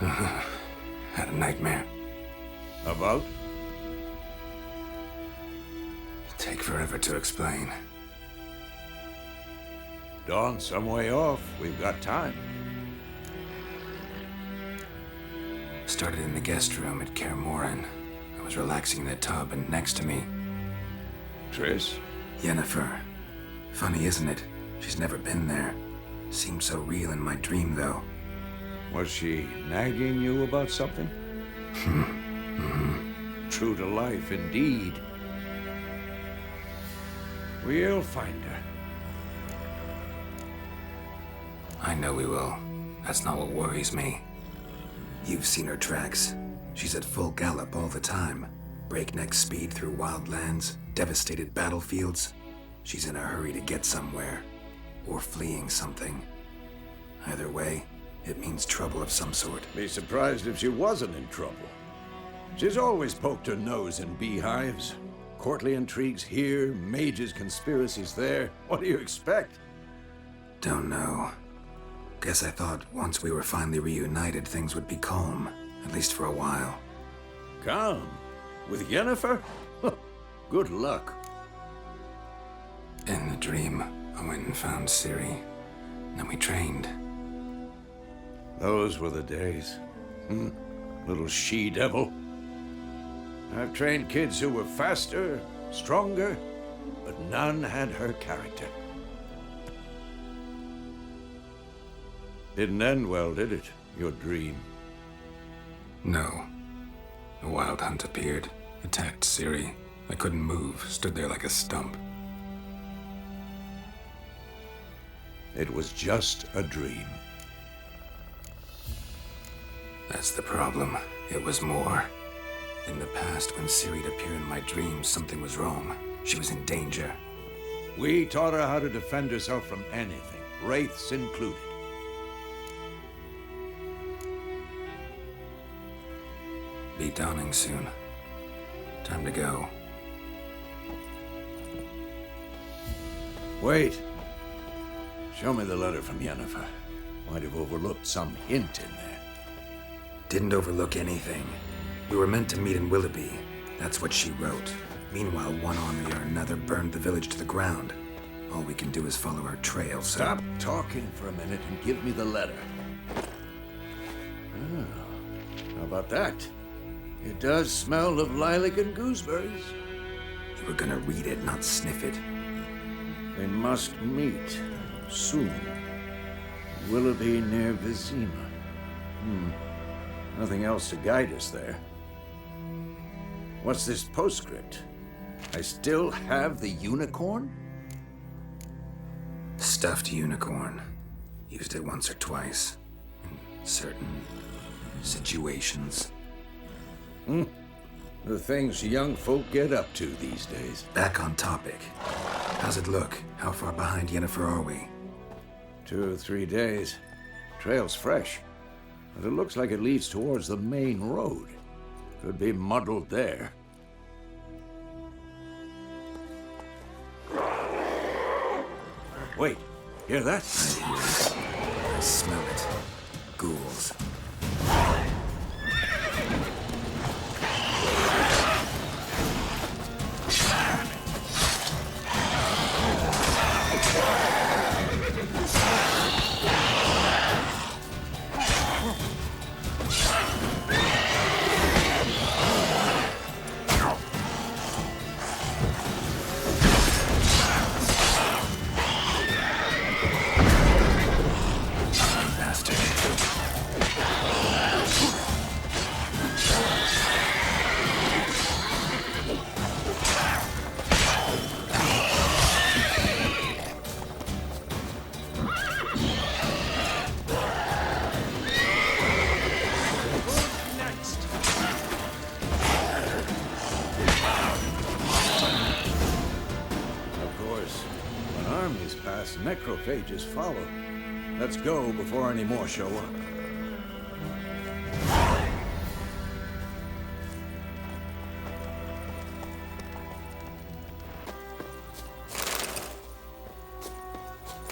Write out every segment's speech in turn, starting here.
Had a nightmare. About? Take forever to explain. Dawn's some way off. We've got time. Started in the guest room at Kaer Morhen. I was relaxing in the tub, and next to me, Triss? Yennefer. Funny, isn't it? She's never been there. Seemed so real in my dream, though. Was she nagging you about something? True to life, indeed. We'll find her. I know we will. That's not what worries me. You've seen her tracks. She's at full gallop all the time. Breakneck speed through wild lands, devastated battlefields. She's in a hurry to get somewhere. Or fleeing something. Either way, it means trouble of some sort. Be surprised if she wasn't in trouble. She's always poked her nose in beehives. Courtly intrigues here, mages' conspiracies there. What do you expect? Don't know. Guess I thought once we were finally reunited, things would be calm. At least for a while. Calm? With Yennefer? Good luck. In the dream, I went and found Ciri. Then we trained. Those were the days. Little she-devil. I've trained kids who were faster, stronger, but none had her character. Didn't end well, did it? Your dream? No. A wild hunt appeared, attacked Ciri. I couldn't move, stood there like a stump. It was just a dream. That's the problem. It was more. In the past, when Ciri'd appear in my dreams, something was wrong. She was in danger. We taught her how to defend herself from anything, wraiths included. Be dawning soon. Time to go. Wait. Show me the letter from Yennefer. Might have overlooked some hint in there. Didn't overlook anything. We were meant to meet in Willoughby. That's what she wrote. Meanwhile, one army or another burned the village to the ground. All we can do is follow her trail, so... Stop talking for a minute and give me the letter. How about that? It does smell of lilac and gooseberries. You were gonna read it, not sniff it. We must meet soon. Willoughby near Vizima. Nothing else to guide us there. What's this postscript? I still have the unicorn? Stuffed unicorn. Used it once or twice. In certain situations. The things young folk get up to these days. Back on topic. How's it look? How far behind Yennefer are we? 2 or 3 days. Trail's fresh. But it looks like it leads towards the main road. Could be muddled there. Wait, hear that? I hear it. I smell it. Ghouls. Necrophages follow. Let's go before any more show up.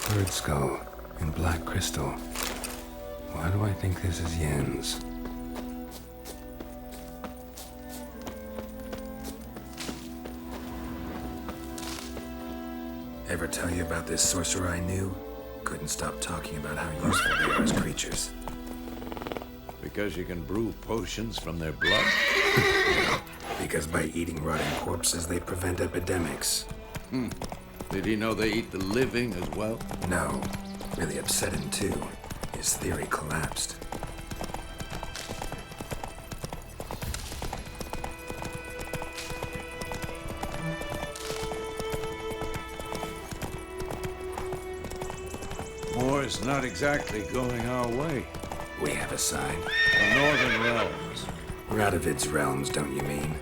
Bird skull and black crystal. Why do I think this is Yen's? Ever tell you about this sorcerer I knew? Couldn't stop talking about how useful they are as creatures. Because you can brew potions from their blood? Because by eating rotting corpses, they prevent epidemics. Did he know they eat the living as well? No. Really upset him, too. His theory collapsed. War's not exactly going our way. We have a sign. The Northern Realms. Radovid's realms, don't you mean?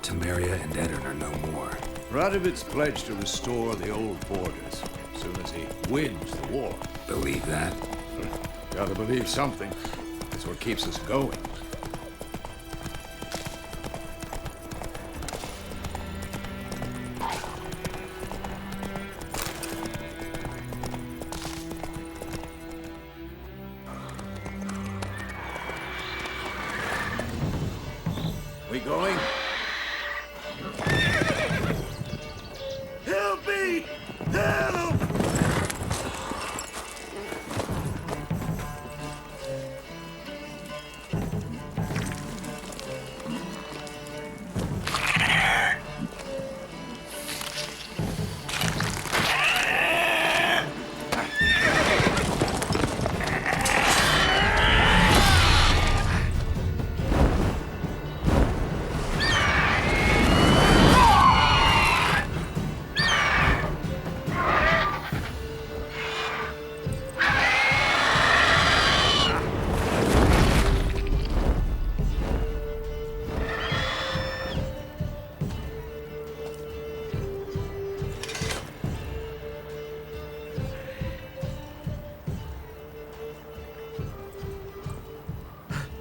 Temeria and Edirn are no more. Radovid's pledged to restore the old borders as soon as he wins the war. Believe that? Gotta believe something. That's what keeps us going. We going? Help me! Help!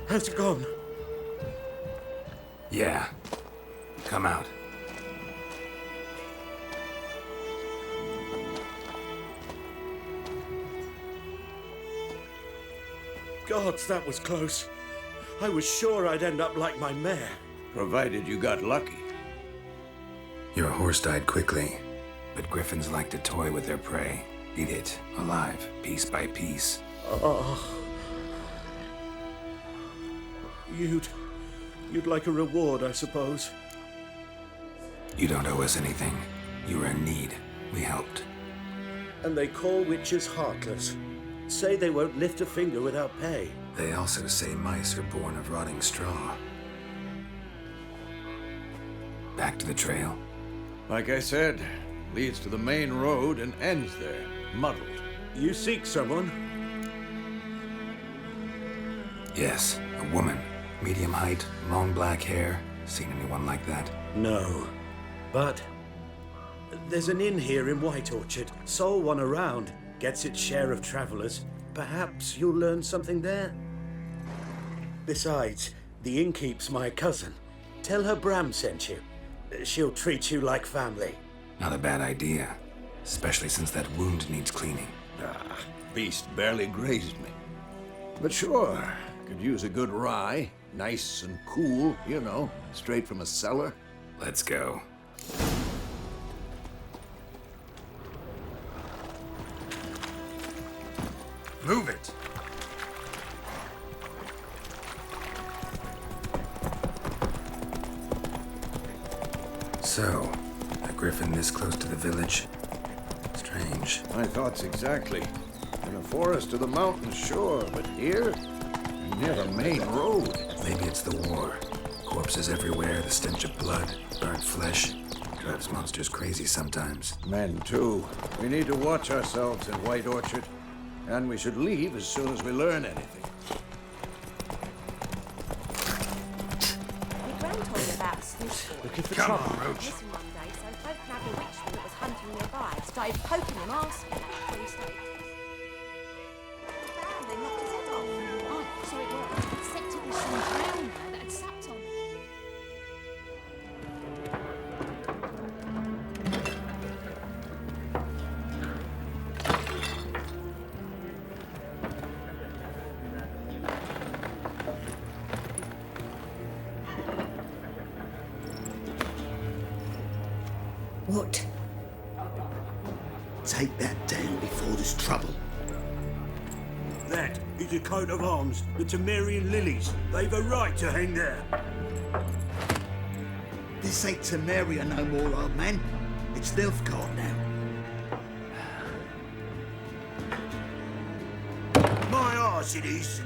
Has it gone? Yeah. Come out. Gods, that was close. I was sure I'd end up like my mare. Provided you got lucky. Your horse died quickly, but griffins like to toy with their prey. Eat it, alive, piece by piece. You'd like a reward, I suppose. You don't owe us anything. You were in need. We helped. And they call witches heartless. Say they won't lift a finger without pay. They also say mice are born of rotting straw. Back to the trail. Like I said, leads to the main road and ends there, muddled. You seek someone? Yes, a woman. Medium height, long black hair. Seen anyone like that? No. But there's an inn here in White Orchard. Sole one around. Gets its share of travelers. Perhaps you'll learn something there. Besides, the innkeep's my cousin. Tell her Bram sent you. She'll treat you like family. Not a bad idea. Especially since that wound needs cleaning. Beast barely grazed me. But sure, could use a good rye. Nice and cool, you know, straight from a cellar. Let's go. Move it! So, a griffin this close to the village? Strange. My thoughts exactly. In a forest or the mountains, sure, but here? Near the main road. Maybe it's the war. Corpses everywhere, the stench of blood, burnt flesh. Drives monsters crazy sometimes. Men, too. We need to watch ourselves in White Orchard. And we should leave as soon as we learn anything. My gran told me about a snooze. Look at the Come trouble. on, Roach. Listen one day, so folk nabbed a witchman that was hunting nearby. Started poking him, asking him. So he started. And they knocked his head off. Oh, so it worked. Except it was some brown man that had supped on him. What? take that down before there's trouble. That is a coat of arms, the Temerian lilies. They've a right to hang there. This ain't Temeria no more, old man. It's Nilfgaard now. My arse it is.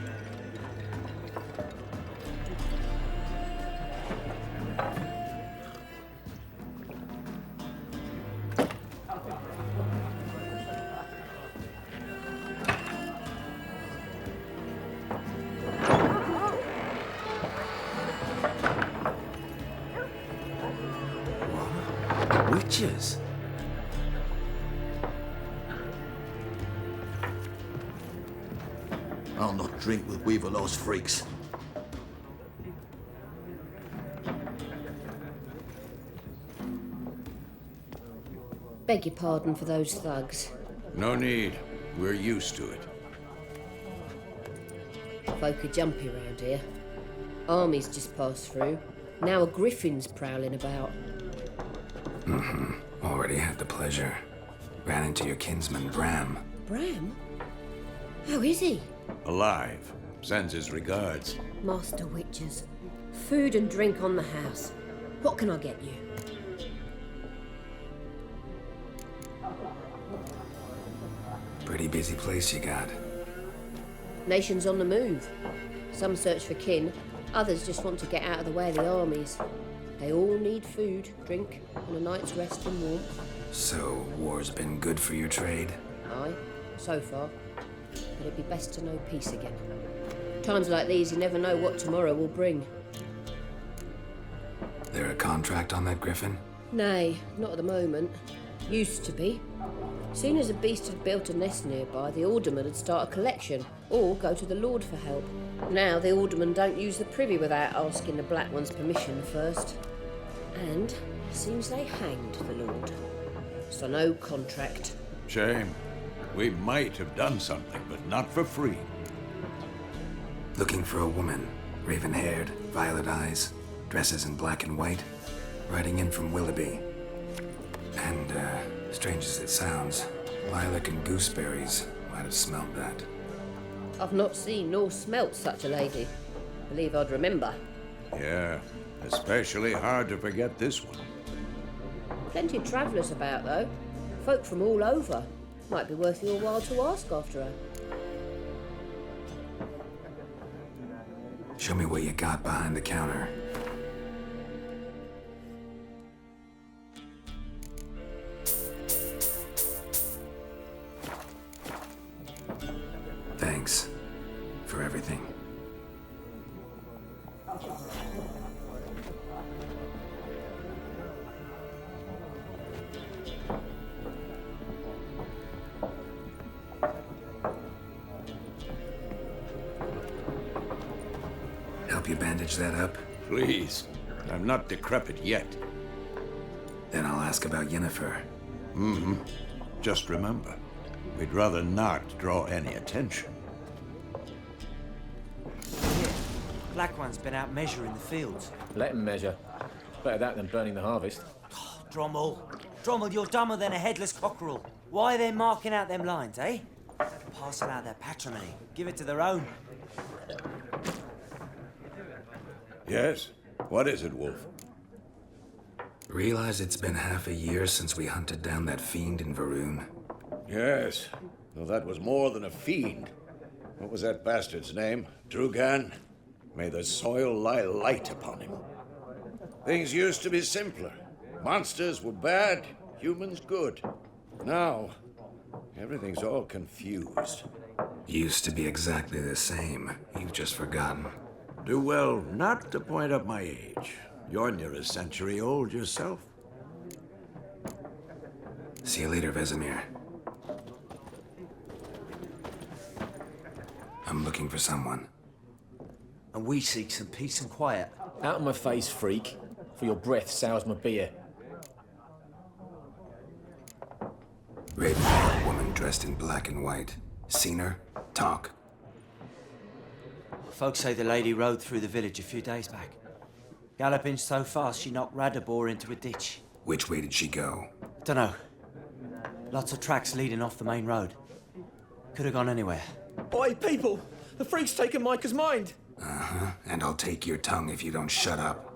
Witches? I'll not drink with Weaverlaw's freaks. Beg your pardon for those thugs. No need. We're used to it. Folk are jumpy round here. Armies just passed through. Now a griffin's prowling about. Already had the pleasure. Ran into your kinsman, Bram. Bram? How is he? Alive. Sends his regards. Master Witches. Food and drink on the house. What can I get you? Pretty busy place you got. Nations on the move. Some search for kin, others just want to get out of the way of the armies. They all need food, drink, and a night's rest and warmth. So, war's been good for your trade? Aye, so far. But it'd be best to know peace again. Times like these, you never know what tomorrow will bring. There a contract on that griffin? Nay, not at the moment. Used to be. Soon as a beast had built a nest nearby, the alderman would start a collection, or go to the lord for help. Now the aldermen don't use the privy without asking the Black One's permission first. And seems they hanged the lord. So no contract. Shame. We might have done something, but not for free. Looking for a woman. Raven-haired, violet eyes, dresses in black and white. Riding in from Willoughby. And, strange as it sounds, Lilac and Gooseberries might have smelt that. I've not seen nor smelt such a lady. Believe I'd remember. Yeah, especially hard to forget this one. Plenty of travellers about, though. Folk from all over. Might be worth your while to ask after her. Show me what you got behind the counter. Thanks for everything. Help you bandage that up? Please. I'm not decrepit yet. Then I'll ask about Yennefer. Just remember, we'd rather not draw any attention. Black One's been out measuring the fields. Let him measure. Better that than burning the harvest. Drommel. Drommel, you're dumber than a headless cockerel. Why are they marking out them lines, eh? Passing out their patrimony. Give it to their own. Yes? What is it, Wolf? Realize it's been half a year since we hunted down that fiend in Varun. Yes. Though that was more than a fiend. What was that bastard's name? Drugan? May the soil lie light upon him. Things used to be simpler. Monsters were bad, humans good. Now, everything's all confused. Used to be exactly the same. You've just forgotten. Do well not to point up my age. You're near a century old yourself. See you later, Vesemir. I'm looking for someone. And we seek some peace and quiet. Out of my face, freak. For your breath sours my beer. Raven-haired woman dressed in black and white. Seen her? Talk. Folks say the lady rode through the village a few days back. Galloping so fast she knocked Radabor into a ditch. Which way did she go? Dunno. Lots of tracks leading off the main road. Could have gone anywhere. Oi, people! The freak's taken Micah's mind! Uh-huh. And I'll take your tongue if you don't shut up.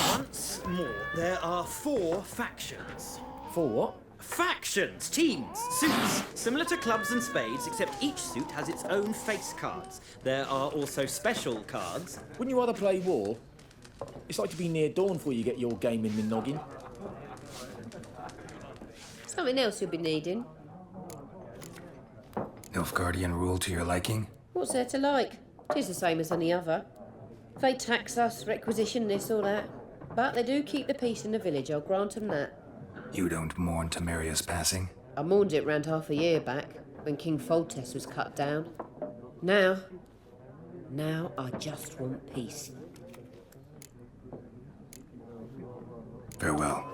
Once more, there are 4 factions. For what? Factions, teams, suits, similar to clubs and spades, except each suit has its own face cards. There are also special cards. Wouldn't you rather play war? It's like to be near dawn before you get your game in the noggin. Something else you'll be needing. Nilfgaardian rule to your liking? What's there to like? 'Tis the same as any other. They tax us, requisition this or that. But they do keep the peace in the village, I'll grant 'em that. You don't mourn Temeria's passing? I mourned it round half a year back, when King Foltest was cut down. Now I just want peace. Farewell.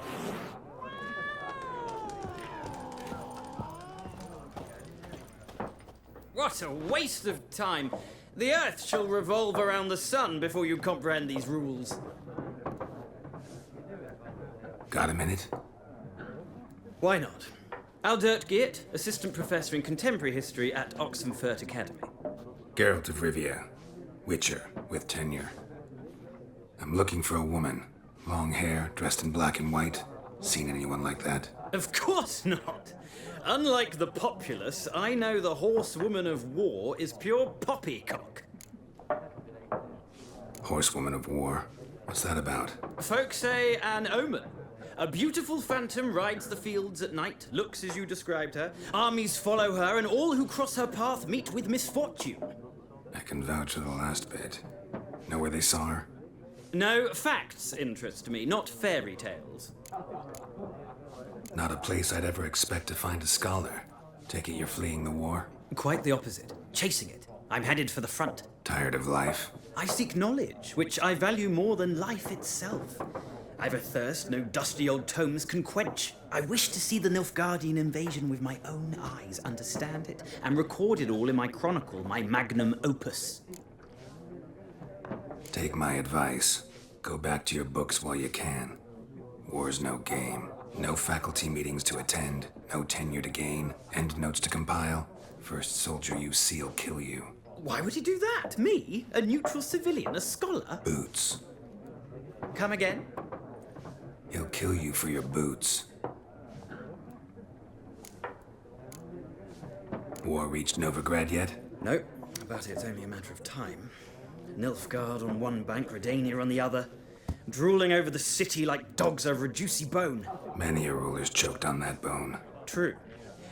What a waste of time! The Earth shall revolve around the sun before you comprehend these rules. Got a minute? Why not? Aldert Geert, Assistant Professor in Contemporary History at Oxenfurt Academy. Geralt of Rivia. Witcher, with tenure. I'm looking for a woman. Long hair, dressed in black and white. Seen anyone like that? Of course not! Unlike the populace, I know the horsewoman of war is pure poppycock. Horsewoman of War. What's that about? Folk say an omen. A beautiful phantom rides the fields at night, looks as you described her. Armies follow her, and all who cross her path meet with misfortune. I can vouch for the last bit. Know where they saw her? No, facts interest me, not fairy tales. Not a place I'd ever expect to find a scholar. Take it you're fleeing the war? Quite the opposite. Chasing it. I'm headed for the front. Tired of life? I seek knowledge, which I value more than life itself. I've a thirst no dusty old tomes can quench. I wish to see the Nilfgaardian invasion with my own eyes, understand it, and record it all in my chronicle, my magnum opus. Take my advice. Go back to your books while you can. War's no game. No faculty meetings to attend, no tenure to gain, endnotes to compile. First soldier you see'll kill you. Why would he do that? Me? A neutral civilian? A scholar? Boots. Come again? He'll kill you for your boots. War reached Novigrad yet? No, but it's only a matter of time. Nilfgaard on one bank, Redania on the other. Drooling over the city like dogs over a juicy bone. Many a ruler's choked on that bone. True.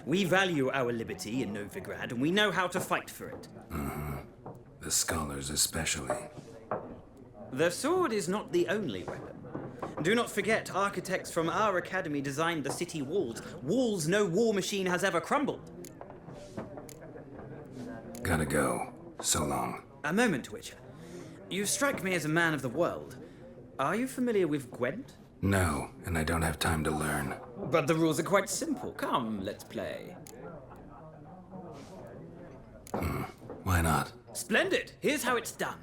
We value our liberty in Novigrad, and we know how to fight for it. The scholars especially. The sword is not the only weapon. Do not forget, architects from our academy designed the city walls. Walls no war machine has ever crumbled. Gotta go. So long. A moment, Witcher. You strike me as a man of the world. Are you familiar with Gwent? No, and I don't have time to learn. But the rules are quite simple. Come, let's play. Why not? Splendid! Here's how it's done.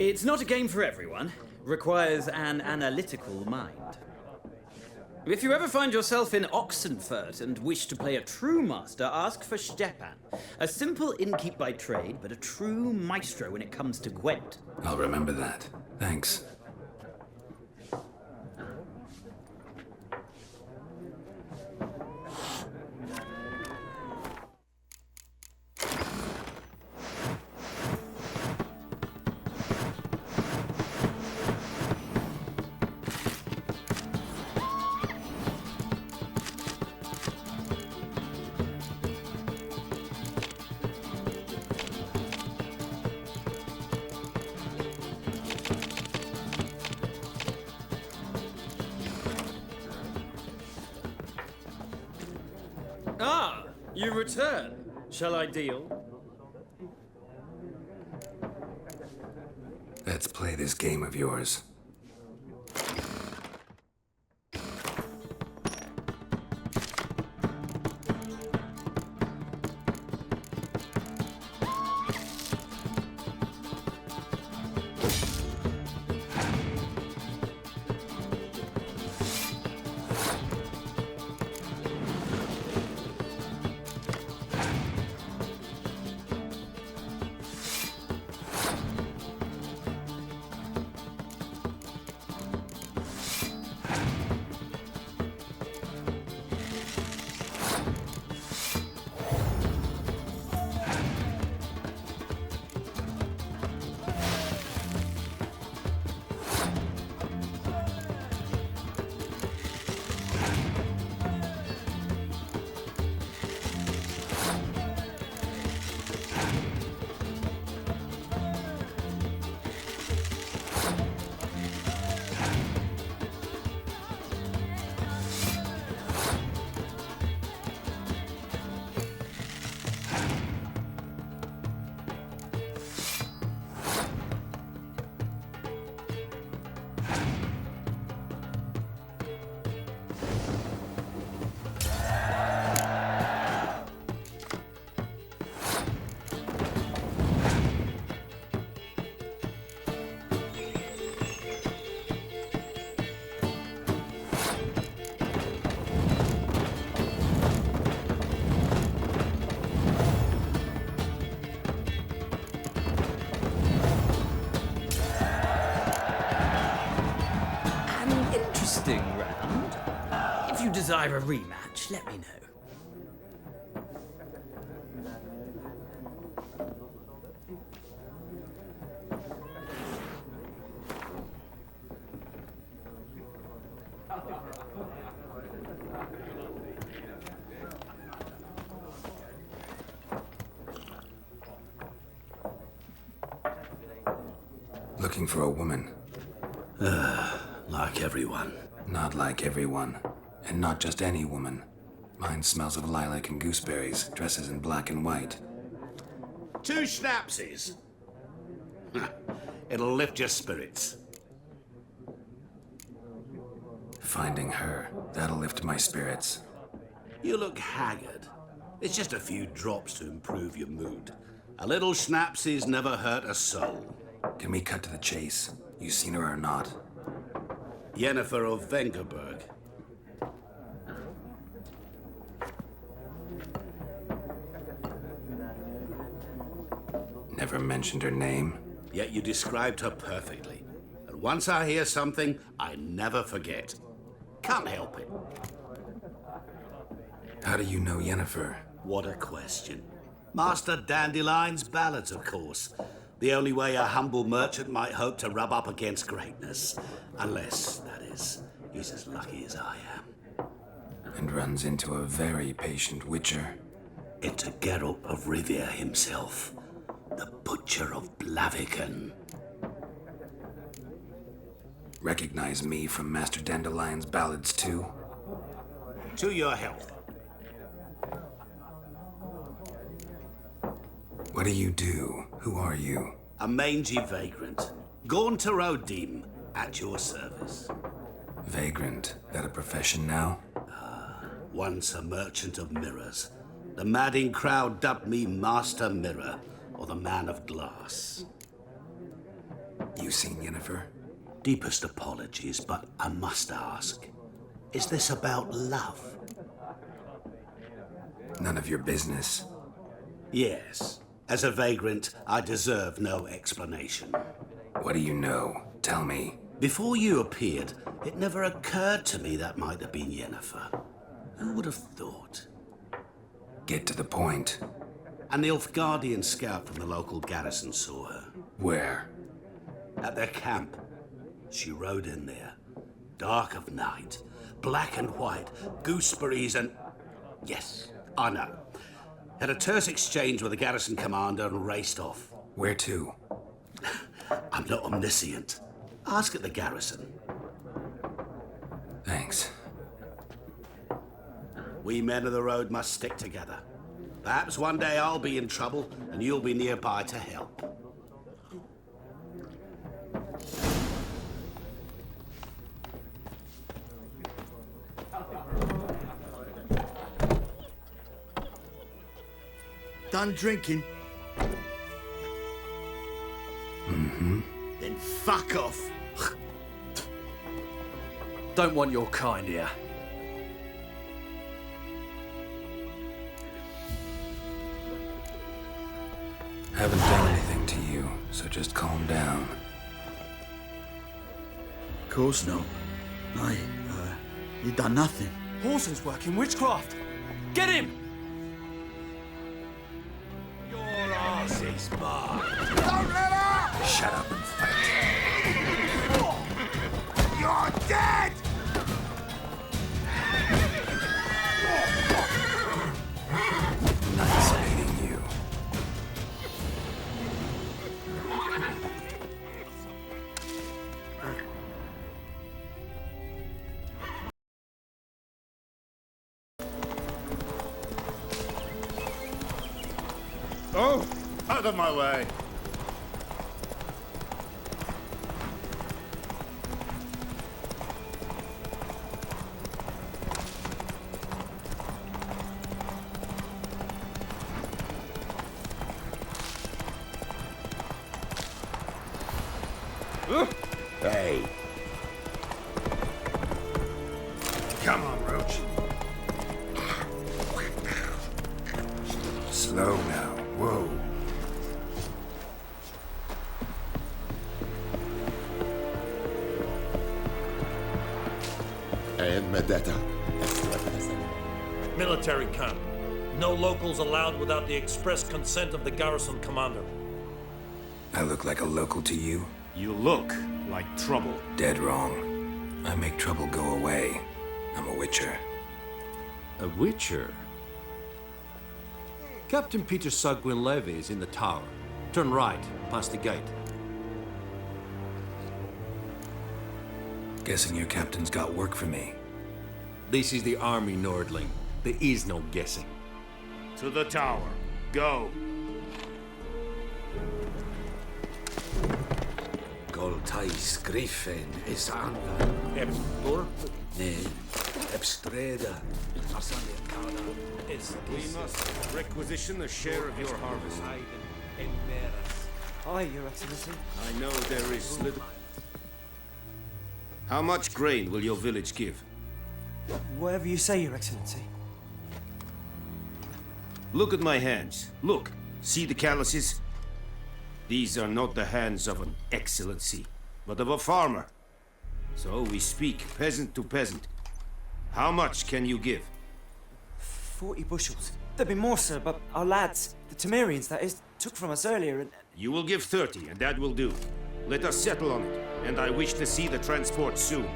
It's not a game for everyone. Requires an analytical mind. If you ever find yourself in Oxenfurt and wish to play a true master, ask for Stepan. A simple innkeep by trade, but a true maestro when it comes to Gwent. I'll remember that. Thanks. Ah, you return. Shall I deal? Let's play this game of yours. Interesting round. If you desire a rematch, let me know. Looking for a woman. Like everyone. Not like everyone. And not just any woman. Mine smells of lilac and gooseberries, dresses in black and white. 2 schnapsies. It'll lift your spirits. Finding her, that'll lift my spirits. You look haggard. It's just a few drops to improve your mood. A little schnapsies never hurt a soul. Can we cut to the chase? You seen her or not? Yennefer of Vengerberg. Never mentioned her name. Yet you described her perfectly. And once I hear something, I never forget. Can't help it. How do you know Yennefer? What a question. Master Dandelion's ballads, of course. The only way a humble merchant might hope to rub up against greatness. Unless, that is, he's as lucky as I am. And runs into a very patient witcher. It's a Geralt of Rivia himself. The Butcher of Blaviken. Recognize me from Master Dandelion's ballads too? To your health. What do you do? Who are you? A mangy vagrant. Gaunter Odim, at your service. Vagrant. That a profession now? Once a merchant of mirrors. The madding crowd dubbed me Master Mirror, or the Man of Glass. You seen Yennefer? Deepest apologies, but I must ask. Is this about love? None of your business. Yes. As a vagrant, I deserve no explanation. What do you know? Tell me. Before you appeared, it never occurred to me that might have been Yennefer. Who would have thought? Get to the point. An Nilfgaardian scout from the local garrison saw her. Where? At their camp. She rode in there. Dark of night. Black and white. Gooseberries and... Yes, I know. Had a terse exchange with the garrison commander and raced off. Where to? I'm not omniscient. Ask at the garrison. Thanks. We men of the road must stick together. Perhaps one day I'll be in trouble and you'll be nearby to help. Done drinking? Mm-hmm. Then fuck off. Don't want your kind here. Haven't done anything to you, so just calm down. Of course not. You done nothing. Horson's working witchcraft. Get him! Your ass is mine. Shut up and fight. You're dead! Nice meeting you. Oh, out of my way. Hey. Come on, Roach. Slow now. Whoa. And Medetta. Military camp. No locals allowed without the express consent of the garrison commander. I look like a local to you? You look like trouble. Dead wrong. I make trouble go away. I'm a witcher. A witcher? Captain Peter Sagwin Levy is in the tower. Turn right, past the gate. Guessing your captain's got work for me. This is the army, Nordling. There is no guessing. To the tower. Go. Goltais Griffin is anva. Epstor? Ne, Epstreda. We must requisition a share of your harvest. Aye, Your Excellency. I know there is little... How much grain will your village give? Whatever you say, Your Excellency. Look at my hands. Look. See the calluses? These are not the hands of an excellency, but of a farmer. So we speak peasant to peasant. How much can you give? 40 bushels. There'd be more, sir, but our lads, the Temerians, that is, took from us earlier and... You will give 30, and that will do. Let us settle on it, and I wish to see the transport soon.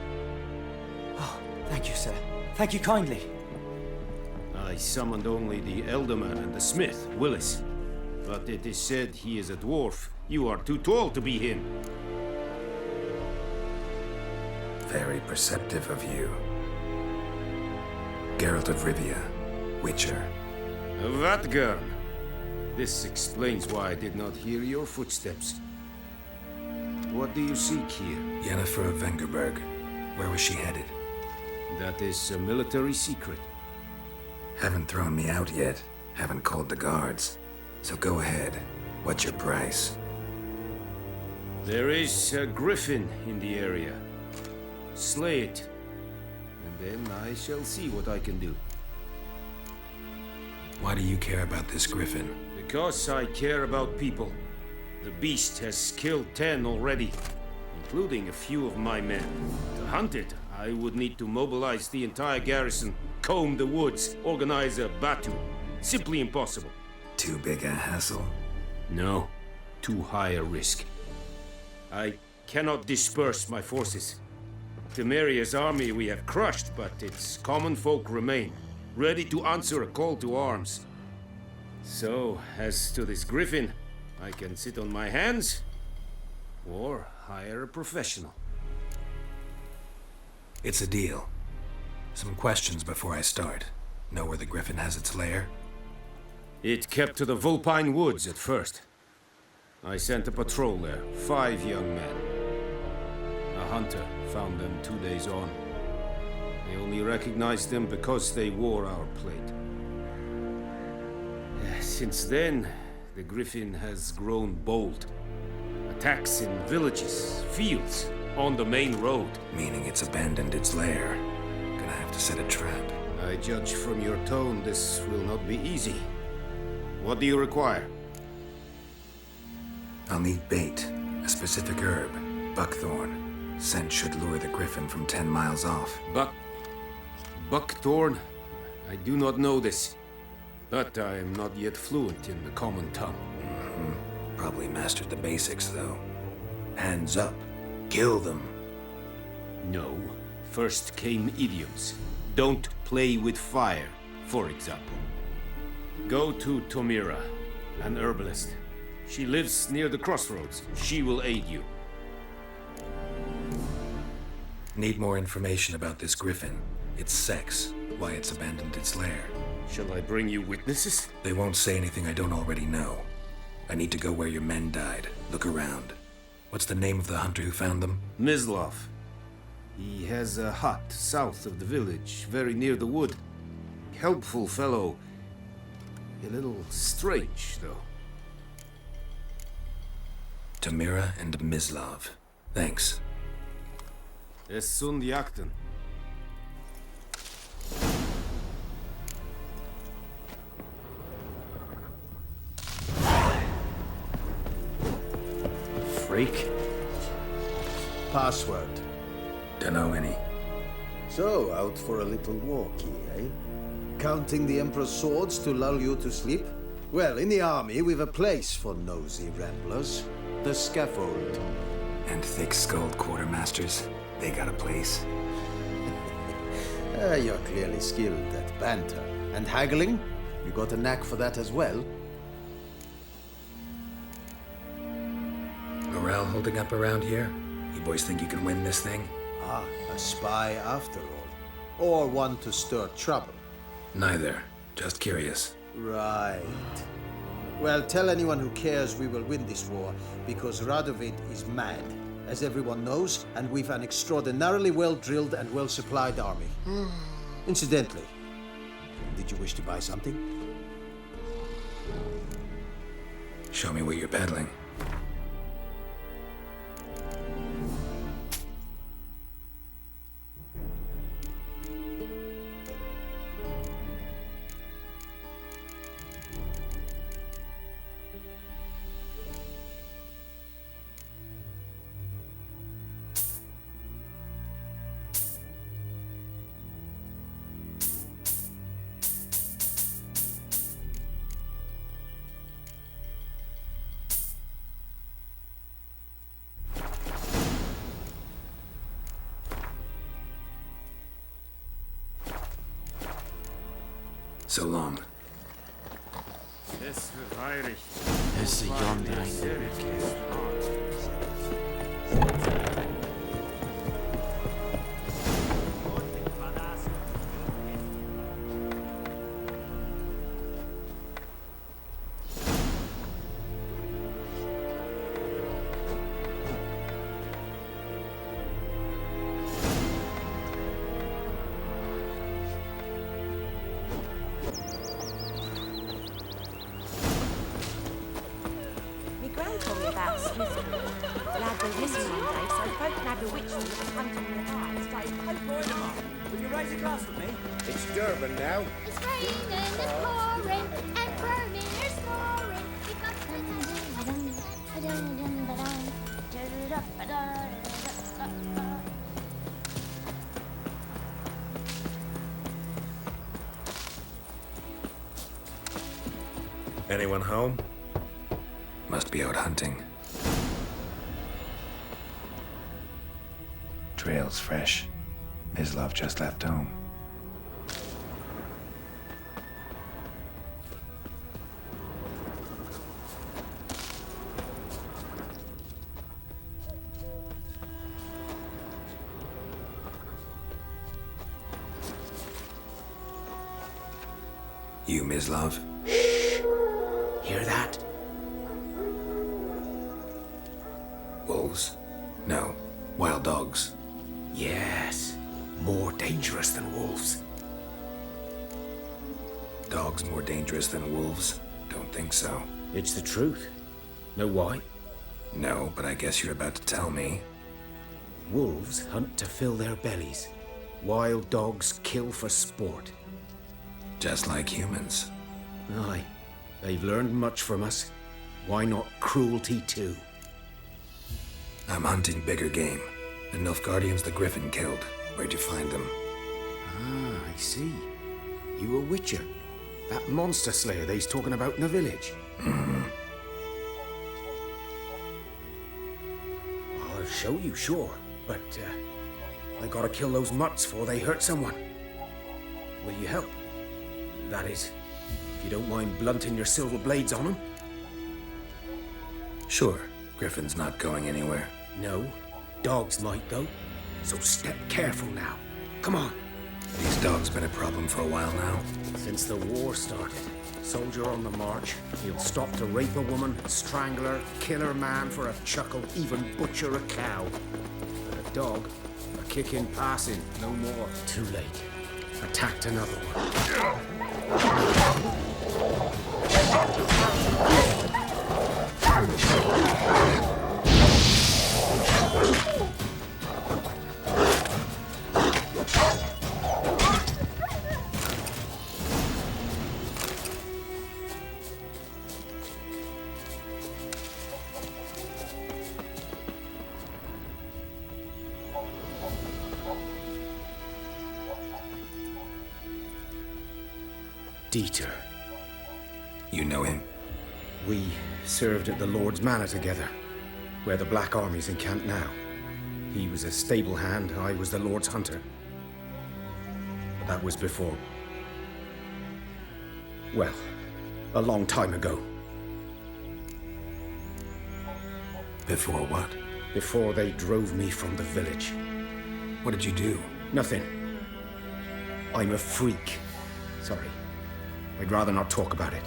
Oh, thank you, sir. Thank you kindly. I summoned only the Elderman and the smith, Willis. But it is said he is a dwarf. You are too tall to be him. Very perceptive of you. Geralt of Rivia, Witcher. Vatgern. This explains why I did not hear your footsteps. What do you seek here? Yennefer of Vengerberg. Where was she headed? That is a military secret. Haven't thrown me out yet. Haven't called the guards. So go ahead. What's your price? There is a griffin in the area. Slay it, and then I shall see what I can do. Why do you care about this griffin? Because I care about people. The beast has killed 10 already, including a few of my men. To hunt it, I would need to mobilize the entire garrison, comb the woods, organize a batu. Simply impossible. Too big a hassle? No, too high a risk. I cannot disperse my forces. Temeria's army we have crushed, but its common folk remain, ready to answer a call to arms. So, as to this griffin, I can sit on my hands, or hire a professional. It's a deal. Some questions before I start. Know where the griffin has its lair? It kept to the Vulpine Woods at first. I sent a patrol there, 5 young men. A hunter found them 2 days on. I only recognized them because they wore our plate. Since then, the griffin has grown bold. Attacks in villages, fields, on the main road. Meaning it's abandoned its lair. Gonna have to set a trap. I judge from your tone this will not be easy. What do you require? I'll need bait, a specific herb, buckthorn. Scent should lure the griffin from 10 miles off. Buckthorn? I do not know this. But I am not yet fluent in the common tongue. Probably mastered the basics, though. Hands up. Kill them. No. First came idioms. Don't play with fire, for example. Go to Tomira, an herbalist. She lives near the crossroads. She will aid you. Need more information about this griffin. Its sex, why it's abandoned its lair. Shall I bring you witnesses? They won't say anything I don't already know. I need to go where your men died. Look around. What's the name of the hunter who found them? Mislav. He has a hut south of the village, very near the wood. Helpful fellow. A little strange, though. Tamira and Mislav. Thanks. Es sunt jakten. Freak. Password. Dunno any. So, out for a little walkie, eh? Counting the Emperor's swords to lull you to sleep? Well, in the army, we've a place for nosy ramblers. The scaffold. And thick-skulled quartermasters. They got a place. You're clearly skilled at banter. And haggling? You got a knack for that as well? Morale holding up around here? You boys think you can win this thing? Ah, a spy after all. Or one to stir trouble. Neither. Just curious. Right. Well, tell anyone who cares we will win this war, because Radovid is mad, as everyone knows, and we've an extraordinarily well-drilled and well-supplied army. Incidentally, did you wish to buy something? Show me what you're peddling. So long. It's a yonder. My gran told me about Smith. The lad Now the witchman that was hunting nearby started poking him off. Will you raise a glass with me? It's Durban now. It's raining and pouring and burning or snoring. Anyone home? Must be out hunting. Trail's fresh. His love just left home. You, Mislav? Hear that? Wolves? No. Wild dogs. Yes. More dangerous than wolves. Dogs more dangerous than wolves? Don't think so. It's the truth. Know why? No, but I guess you're about to tell me. Wolves hunt to fill their bellies. Wild dogs kill for sport. Just like humans. Aye. They've learned much from us. Why not cruelty too? I'm hunting bigger game. The Nilfgaardians the Griffin killed. Where'd you find them? Ah, I see. You a witcher. That monster slayer they's talking about in the village. I'll show you, sure. But, I gotta kill those mutts before they hurt someone. Will you help? That is, if you don't mind blunting your silver blades on them. Sure. Griffin's not going anywhere. No. Dogs might, though. So step careful now. Come on. These dogs been a problem for a while now? Since the war started. Soldier on the march. He'll stop to rape a woman, strangle her, kill her man for a chuckle, even butcher a cow. But a dog, a kick in passing, no more. Too late. Attacked another one. Dieter. You know him? We served at the Lord's Manor together, where the Black Army's encamped now. He was a stable hand, I was the Lord's hunter. But that was before. Well, a long time ago. Before what? Before they drove me from the village. What did you do? Nothing. I'm a freak. Sorry. I'd rather not talk about it.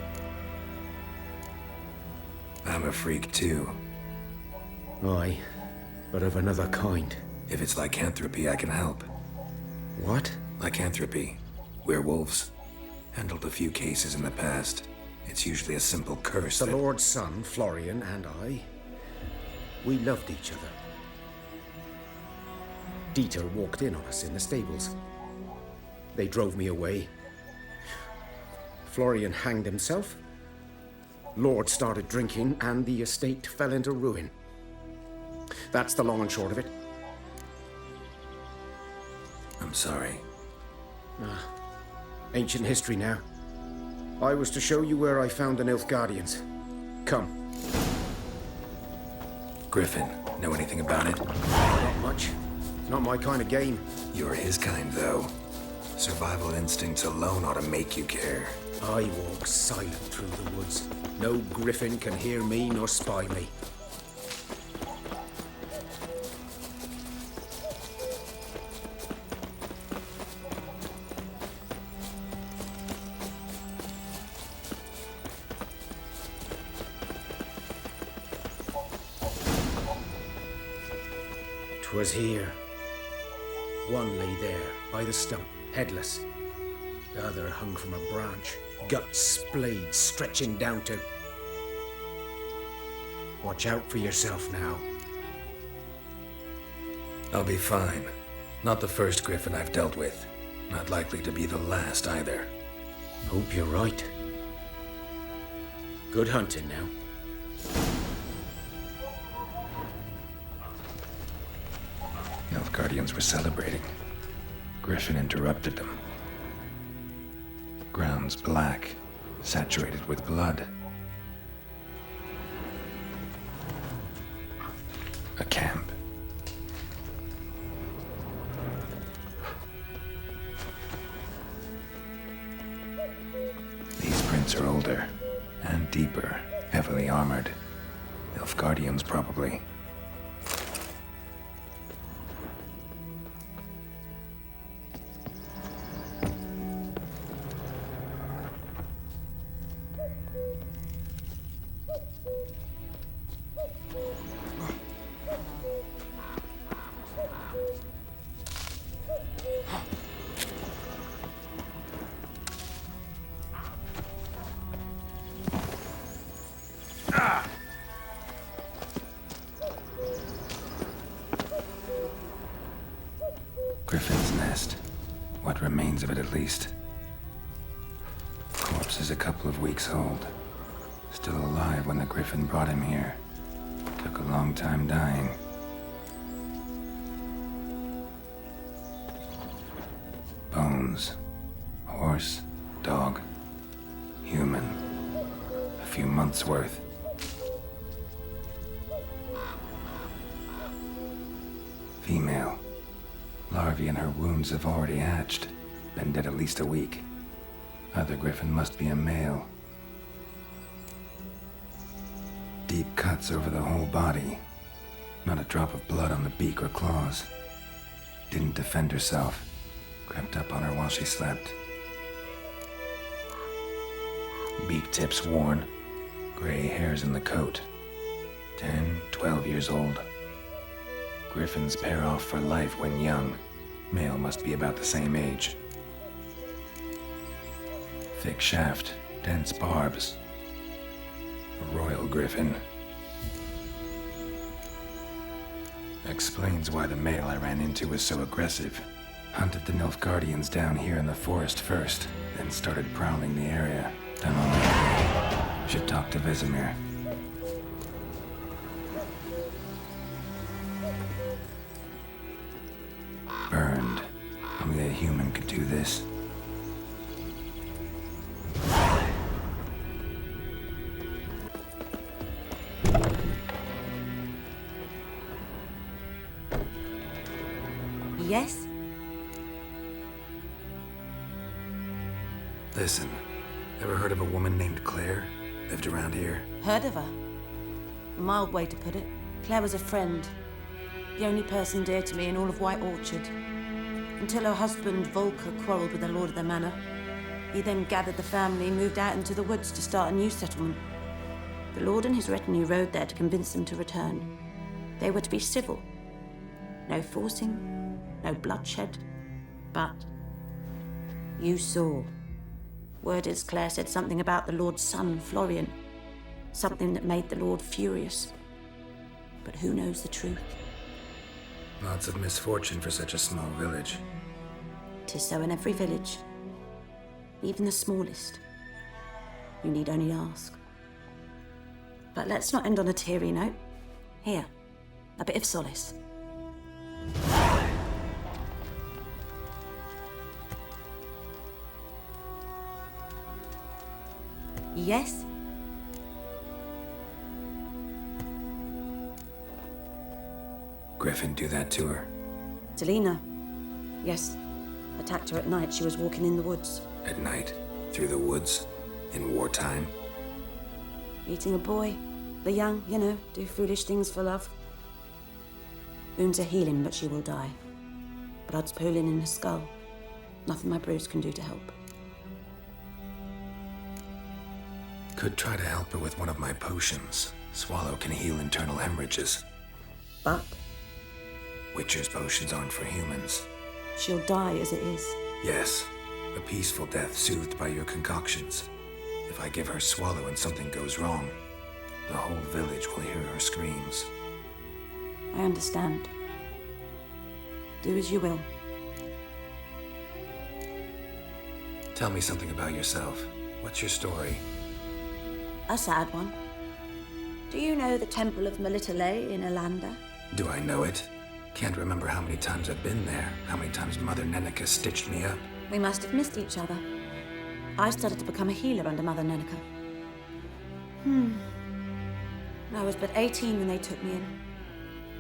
I'm a freak too. Aye, but of another kind. If it's lycanthropy, I can help. What? Lycanthropy. Werewolves. Handled a few cases in the past. It's usually a simple curse. The Lord's son, Florian, and I, we loved each other. Dieter walked in on us in the stables. They drove me away. Florian hanged himself. Lord started drinking, and the estate fell into ruin. That's the long and short of it. I'm sorry. Ancient history now. I was to show you where I found the Nilfgaardians. Come. Griffin, know anything about it? Not much. It's not my kind of game. You're his kind, though. Survival instincts alone ought to make you care. I walk silent through the woods. No griffin can hear me nor spy me. Twas here. One lay there, by the stump, headless. The other hung from a branch, guts splayed, stretching down to... Watch out for yourself now. I'll be fine. Not the first griffin I've dealt with. Not likely to be the last either. Hope you're right. Good hunting now. Nilfgaardians were celebrating. Griffin interrupted them. Grounds black, saturated with blood. A camp. These prints are older and deeper, heavily armored. Nilfgaardians, probably. Griffin's nest. What remains of it, at least. Corpse is a couple of weeks old. Still alive when the griffin brought him here. Took a long time dying. Bones. Horse. Dog. Human. A few months' worth. Female. Larvae in her wounds have already hatched. Been dead at least a week. Other griffin must be a male. Deep cuts over the whole body. Not a drop of blood on the beak or claws. Didn't defend herself. Crept up on her while she slept. Beak tips worn. Gray hairs in the coat. 10, 12 years old. Griffins pair off for life when young. Male must be about the same age. Thick shaft, dense barbs. A royal griffin. Explains why the male I ran into was so aggressive. Hunted the Nilfgaardians down here in the forest first, then started prowling the area. Done all I could. Should talk to Vesemir. Burned. Only a human could do this. Yes? Listen, ever heard of a woman named Claire? Lived around here? Heard of her? A mild way to put it. Claire was a friend. The only person dear to me in all of White Orchard. Until her husband, Volker, quarreled with the lord of the manor. He then gathered the family and moved out into the woods to start a new settlement. The lord and his retinue rode there to convince them to return. They were to be civil. No forcing, no bloodshed. But you saw. Word is Claire said something about the lord's son, Florian. Something that made the lord furious. But who knows the truth? Lots of misfortune for such a small village. 'Tis so in every village. Even the smallest. You need only ask. But let's not end on a teary note. Here, a bit of solace. Yes? Griffin do that to her? Delina. Yes. Attacked her at night. She was walking in the woods. At night? Through the woods? In wartime? Eating a boy. The young, you know, do foolish things for love. Wounds are healing, but she will die. Blood's pooling in her skull. Nothing my brews can do to help. Could try to help her with one of my potions. Swallow can heal internal hemorrhages. But? Witcher's potions aren't for humans. She'll die as it is. Yes. A peaceful death soothed by your concoctions. If I give her Swallow and something goes wrong, the whole village will hear her screams. I understand. Do as you will. Tell me something about yourself. What's your story? A sad one. Do you know the Temple of Melitele in Elanda? Do I know it? Can't remember how many times I've been there, how many times Mother Nenica stitched me up. We must have missed each other. I started to become a healer under Mother Nenica. I was but 18 when they took me in.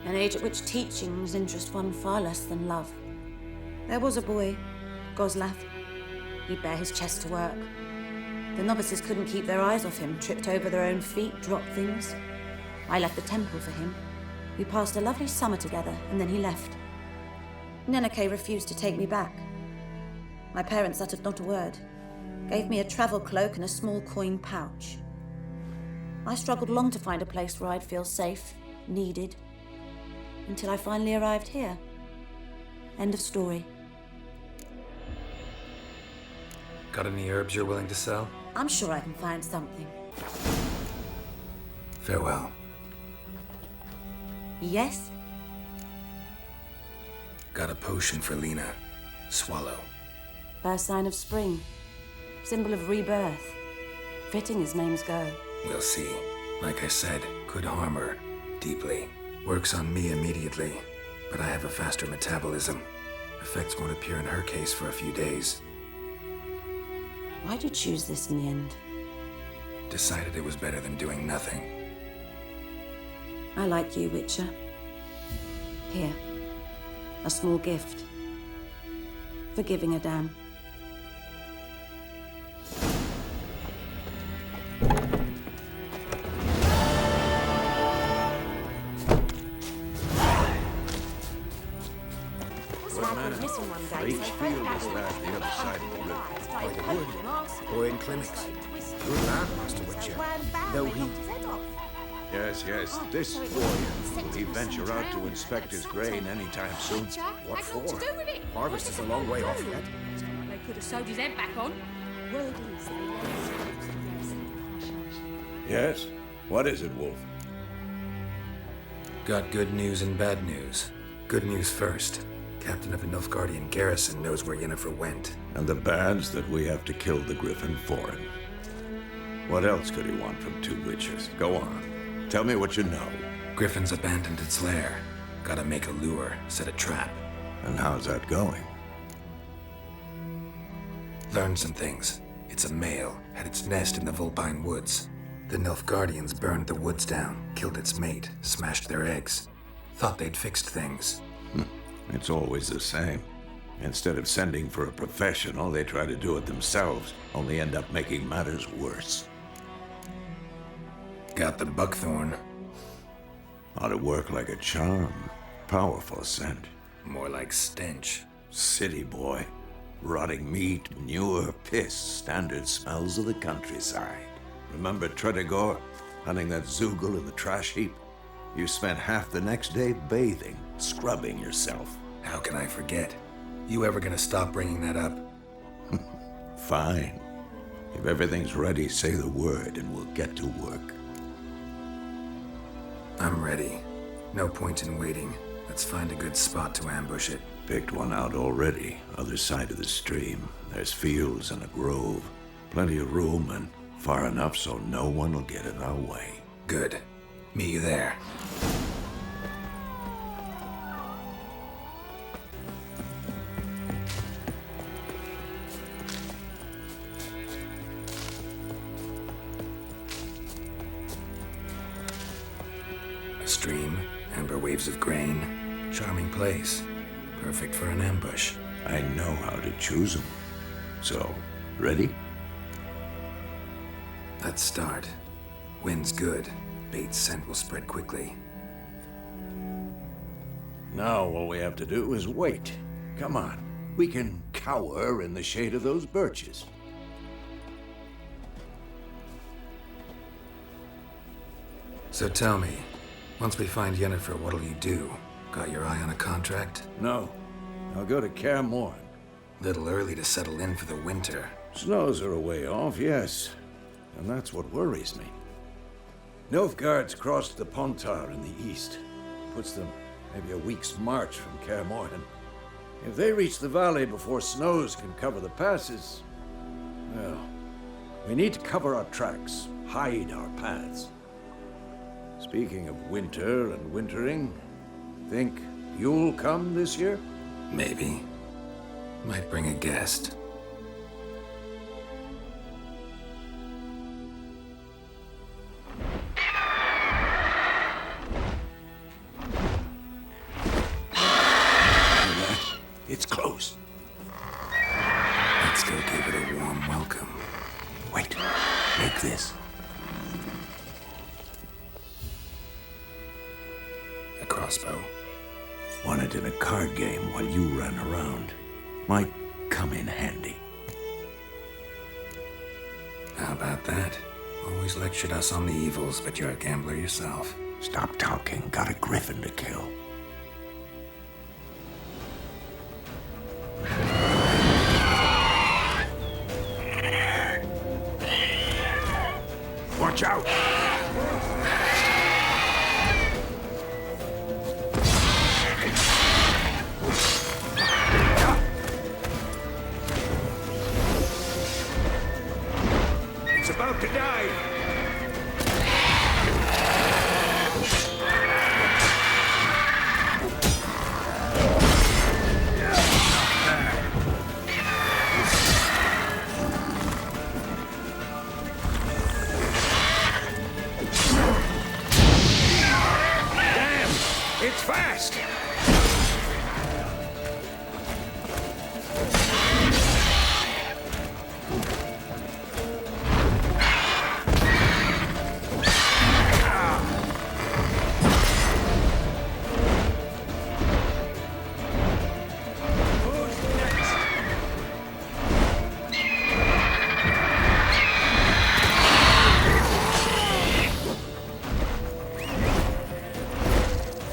An age at which teachings interest one far less than love. There was a boy, Goslav. He'd bare his chest to work. The novices couldn't keep their eyes off him, tripped over their own feet, dropped things. I left the temple for him. We passed a lovely summer together, and then he left. Nenike refused to take me back. My parents uttered not a word, gave me a travel cloak and a small coin pouch. I struggled long to find a place where I'd feel safe, needed, until I finally arrived here. End of story. Got any herbs you're willing to sell? I'm sure I can find something. Farewell. Yes? Got a potion for Lena. Swallow. First sign of spring. Symbol of rebirth. Fitting as names go. We'll see. Like I said, could harm her. Deeply. Works on me immediately. But I have a faster metabolism. Effects won't appear in her case for a few days. Why'd you choose this in the end? Decided it was better than doing nothing. I like you, Witcher. Here. A small gift. For giving a damn. Each field is that the other side of the river. By the wood, or in clinics. Good lad, Master Witcher. Though he... Yes, this boy. Will he venture out to inspect his grain anytime soon? What for? Harvest is a long way off yet. They could have sewed his head back on. Word is Yes? What is it, Wolf? Got good news and bad news. Good news first. Captain of the Nilfgaardian garrison knows where Yennefer went. And the bad's that we have to kill the griffin for him. What else could he want from two witches? Go on. Tell me what you know. Griffin's abandoned its lair. Gotta make a lure, set a trap. And how's that going? Learned some things. It's a male, had its nest in the Vulpine Woods. The Nilfgaardians burned the woods down, killed its mate, smashed their eggs. Thought they'd fixed things. It's always the same. Instead of sending for a professional, they try to do it themselves, only end up making matters worse. Got the buckthorn. Ought to work like a charm. Powerful scent. More like stench. City boy. Rotting meat, manure, piss, standard smells of the countryside. Remember Tredegor, hunting that Zoogle in the trash heap? You spent half the next day bathing, scrubbing yourself. How can I forget? You ever gonna stop bringing that up? Fine. If everything's ready, say the word and we'll get to work. I'm ready. No point in waiting. Let's find a good spot to ambush it. Picked one out already, other side of the stream. There's fields and a grove. Plenty of room and far enough so no one will get in our way. Good. Meet you there. A stream, amber waves of grain. Charming place. Perfect for an ambush. I know how to choose them. So, ready? Let's start. Wind's good. Bait's scent will spread quickly. Now all we have to do is wait. Come on. We can cower in the shade of those birches. So tell me, once we find Yennefer, what'll you do? Got your eye on a contract? No. I'll go to Kaer Morhen. Little early to settle in for the winter. Snows are a way off, yes. And that's what worries me. Nilfgaard's crossed the Pontar in the east. Puts them maybe a week's march from Kaer Morhen. If they reach the valley before snows can cover the passes, well, we need to cover our tracks, hide our paths. Speaking of winter and wintering, think you'll come this year? Maybe. Might bring a guest. It's close. Let's go give it a warm welcome. Wait, make this. A crossbow. Won it in a card game while you ran around. Might come in handy. How about that? Always lectured us on the evils, but you're a gambler yourself. Stop talking. Got a griffin to kill. Watch out! It's about to die! It's fast!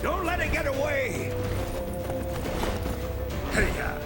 Don't let it get away! Hey-ya!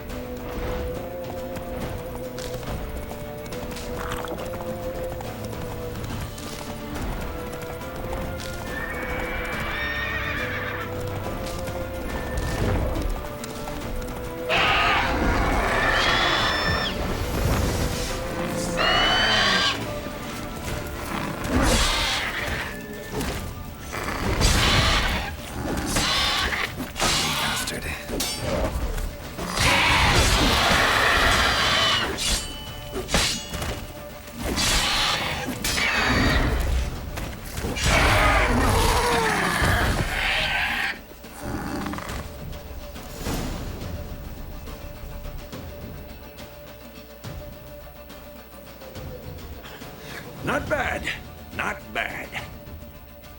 Bastard. Not bad. Not bad.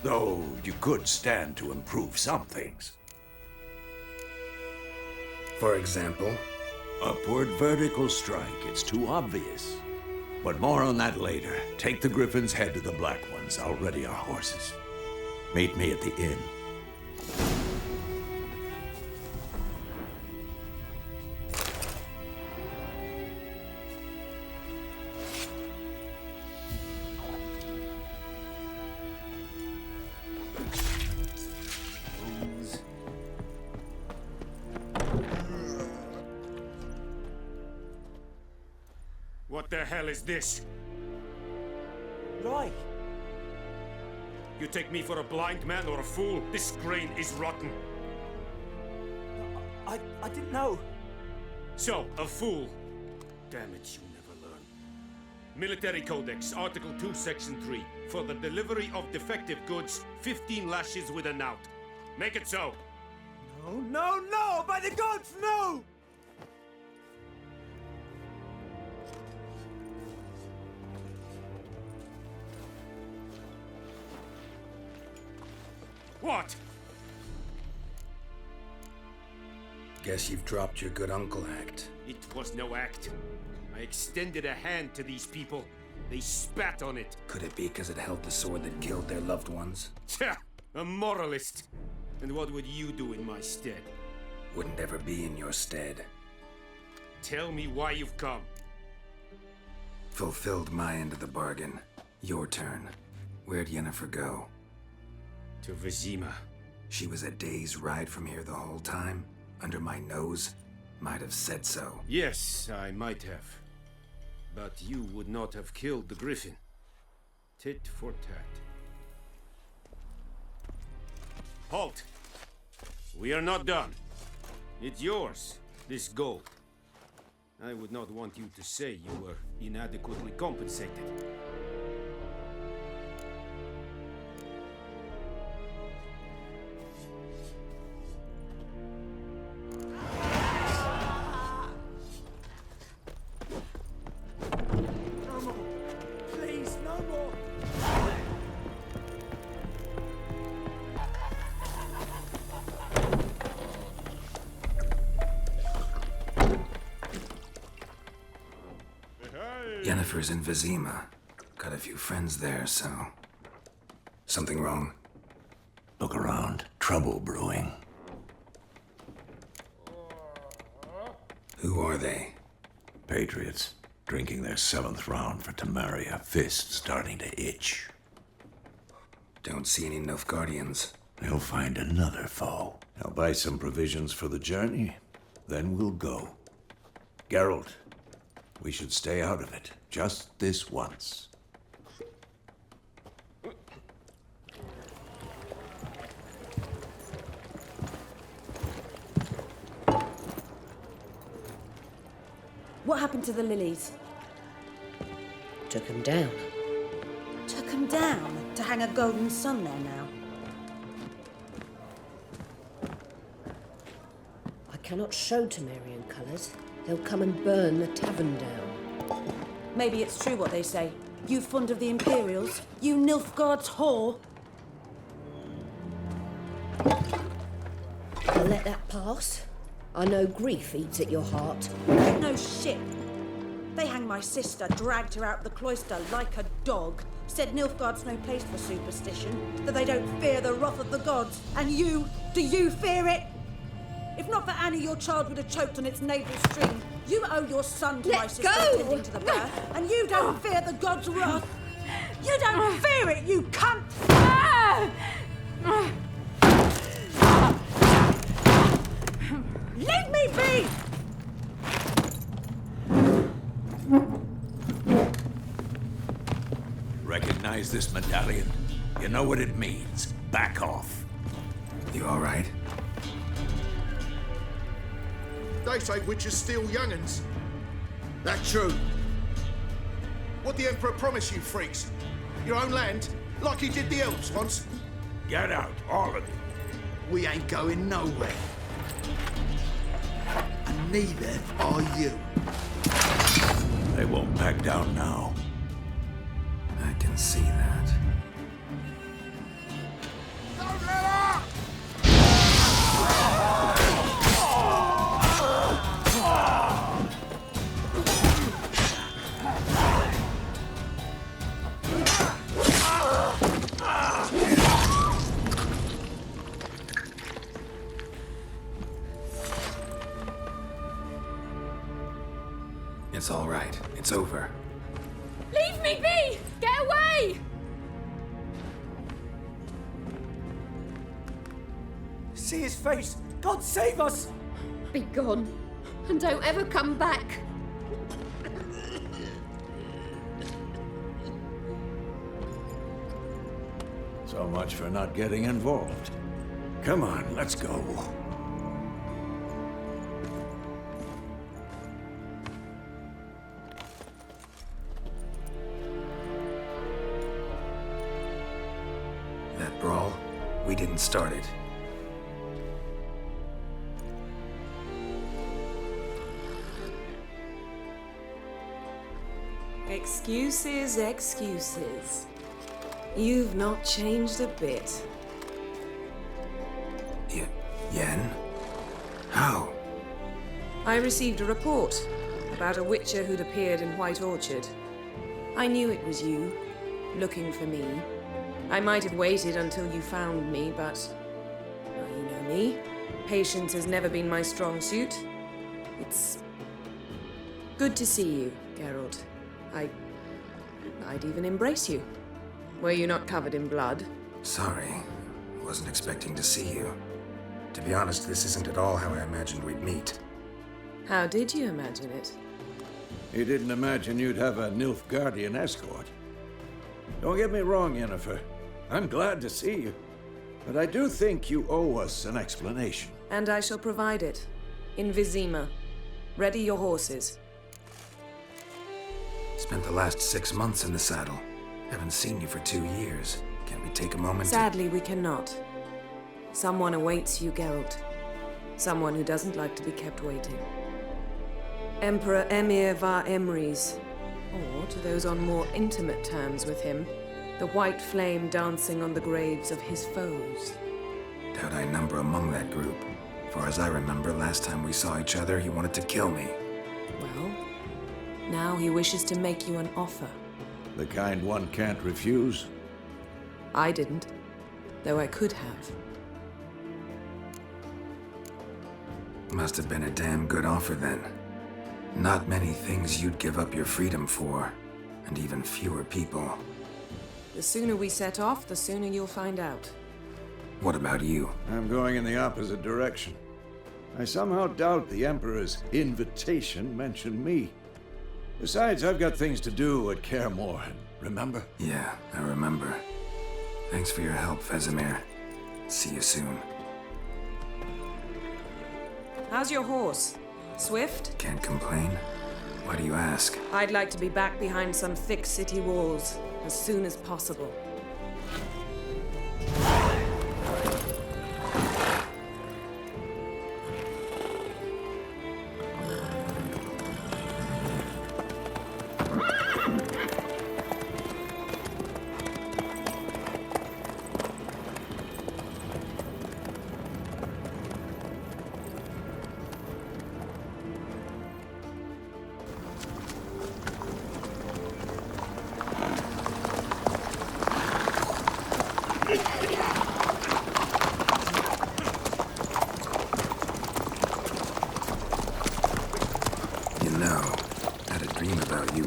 Though you could stand to improve some things. For example? Upward vertical strike. It's too obvious. But more on that later. Take the Griffin's head to the Black Ones. I'll ready our horses. Meet me at the inn. What the hell is this? Right. You take me for a blind man or a fool? This grain is rotten. I didn't know. So, a fool. Damn it, you never learn. Military Codex, Article 2, Section 3. For the delivery of defective goods, 15 lashes with a knout. Make it so. No, no, no! By the gods, no! What? Guess you've dropped your good uncle act. It was no act. I extended a hand to these people. They spat on it. Could it be because it held the sword that killed their loved ones? Tja, a moralist. And what would you do in my stead? Wouldn't ever be in your stead. Tell me why you've come. Fulfilled my end of the bargain. Your turn. Where'd Yennefer go? To Vizima. She was a day's ride from here the whole time? Under my nose? Might have said so. Yes, I might have. But you would not have killed the griffin. Tit for tat. Halt! We are not done. It's yours, this gold. I would not want you to say you were inadequately compensated. No more. Please, no more. Yennefer's in Vizima. Got a few friends there, so... Something wrong? Look around. Trouble brewing. Who are they? Patriots. Drinking their 7th round for Tamaria. Fist starting to itch. Don't see any Nilfgaardians. They'll find another foe. I'll buy some provisions for the journey. Then we'll go. Geralt, we should stay out of it. Just this once. What happened to the lilies? Took him down. Took them down to hang a golden sun there now. I cannot show Temerian colours. They'll come and burn the tavern down. Maybe it's true what they say. You fond of the Imperials? You Nilfgaard's whore? I'll let that pass. I know grief eats at your heart. No shit. They hanged my sister, dragged her out the cloister like a dog. Said Nilfgaard's no place for superstition, that they don't fear the wrath of the gods. And you, do you fear it? If not for Annie, your child would have choked on its navel string. You owe your son to my sister attending to the birth, and you don't fear the gods' wrath. You don't fear it, you cunt! Leave me be! Recognize this medallion? You know what it means. Back off. You all right? They say witches steal young'uns. That true. What the Emperor promised you, freaks? Your own land? Like he did the elves once? Get out, all of you. We ain't going nowhere. And neither are you. They won't back down now. I can see that. Don't let up! It's all right. It's over. Leave me be! Get away! See his face! God save us! Be gone, and don't ever come back. So much for not getting involved. Come on, let's go. That brawl, we didn't start it. Excuses, excuses. You've not changed a bit. Yen? How? I received a report about a witcher who'd appeared in White Orchard. I knew it was you, looking for me. I might have waited until you found me, but... well, you know me. Patience has never been my strong suit. It's... good to see you, Geralt. I'd even embrace you. Were you not covered in blood? Sorry. Wasn't expecting to see you. To be honest, this isn't at all how I imagined we'd meet. How did you imagine it? He didn't imagine you'd have a Nilfgaardian escort. Don't get me wrong, Yennefer. I'm glad to see you. But I do think you owe us an explanation. And I shall provide it. In Vizima. Ready your horses. Spent the last 6 months in the saddle. Haven't seen you for 2 years. Can we take a moment Sadly, we cannot. Someone awaits you, Geralt. Someone who doesn't like to be kept waiting. Emperor Emir var Emrys. Or, to those on more intimate terms with him, the white flame dancing on the graves of his foes. Doubt I number among that group. Far as I remember, last time we saw each other, he wanted to kill me. Well, now he wishes to make you an offer. The kind one can't refuse? I didn't, though I could have. Must have been a damn good offer then. Not many things you'd give up your freedom for, and even fewer people. The sooner we set off, the sooner you'll find out. What about you? I'm going in the opposite direction. I somehow doubt the Emperor's invitation mentioned me. Besides, I've got things to do at Kaer Morhen, remember? Yeah, I remember. Thanks for your help, Vesemir. See you soon. How's your horse? Swift? Can't complain. Why do you ask? I'd like to be back behind some thick city walls as soon as possible.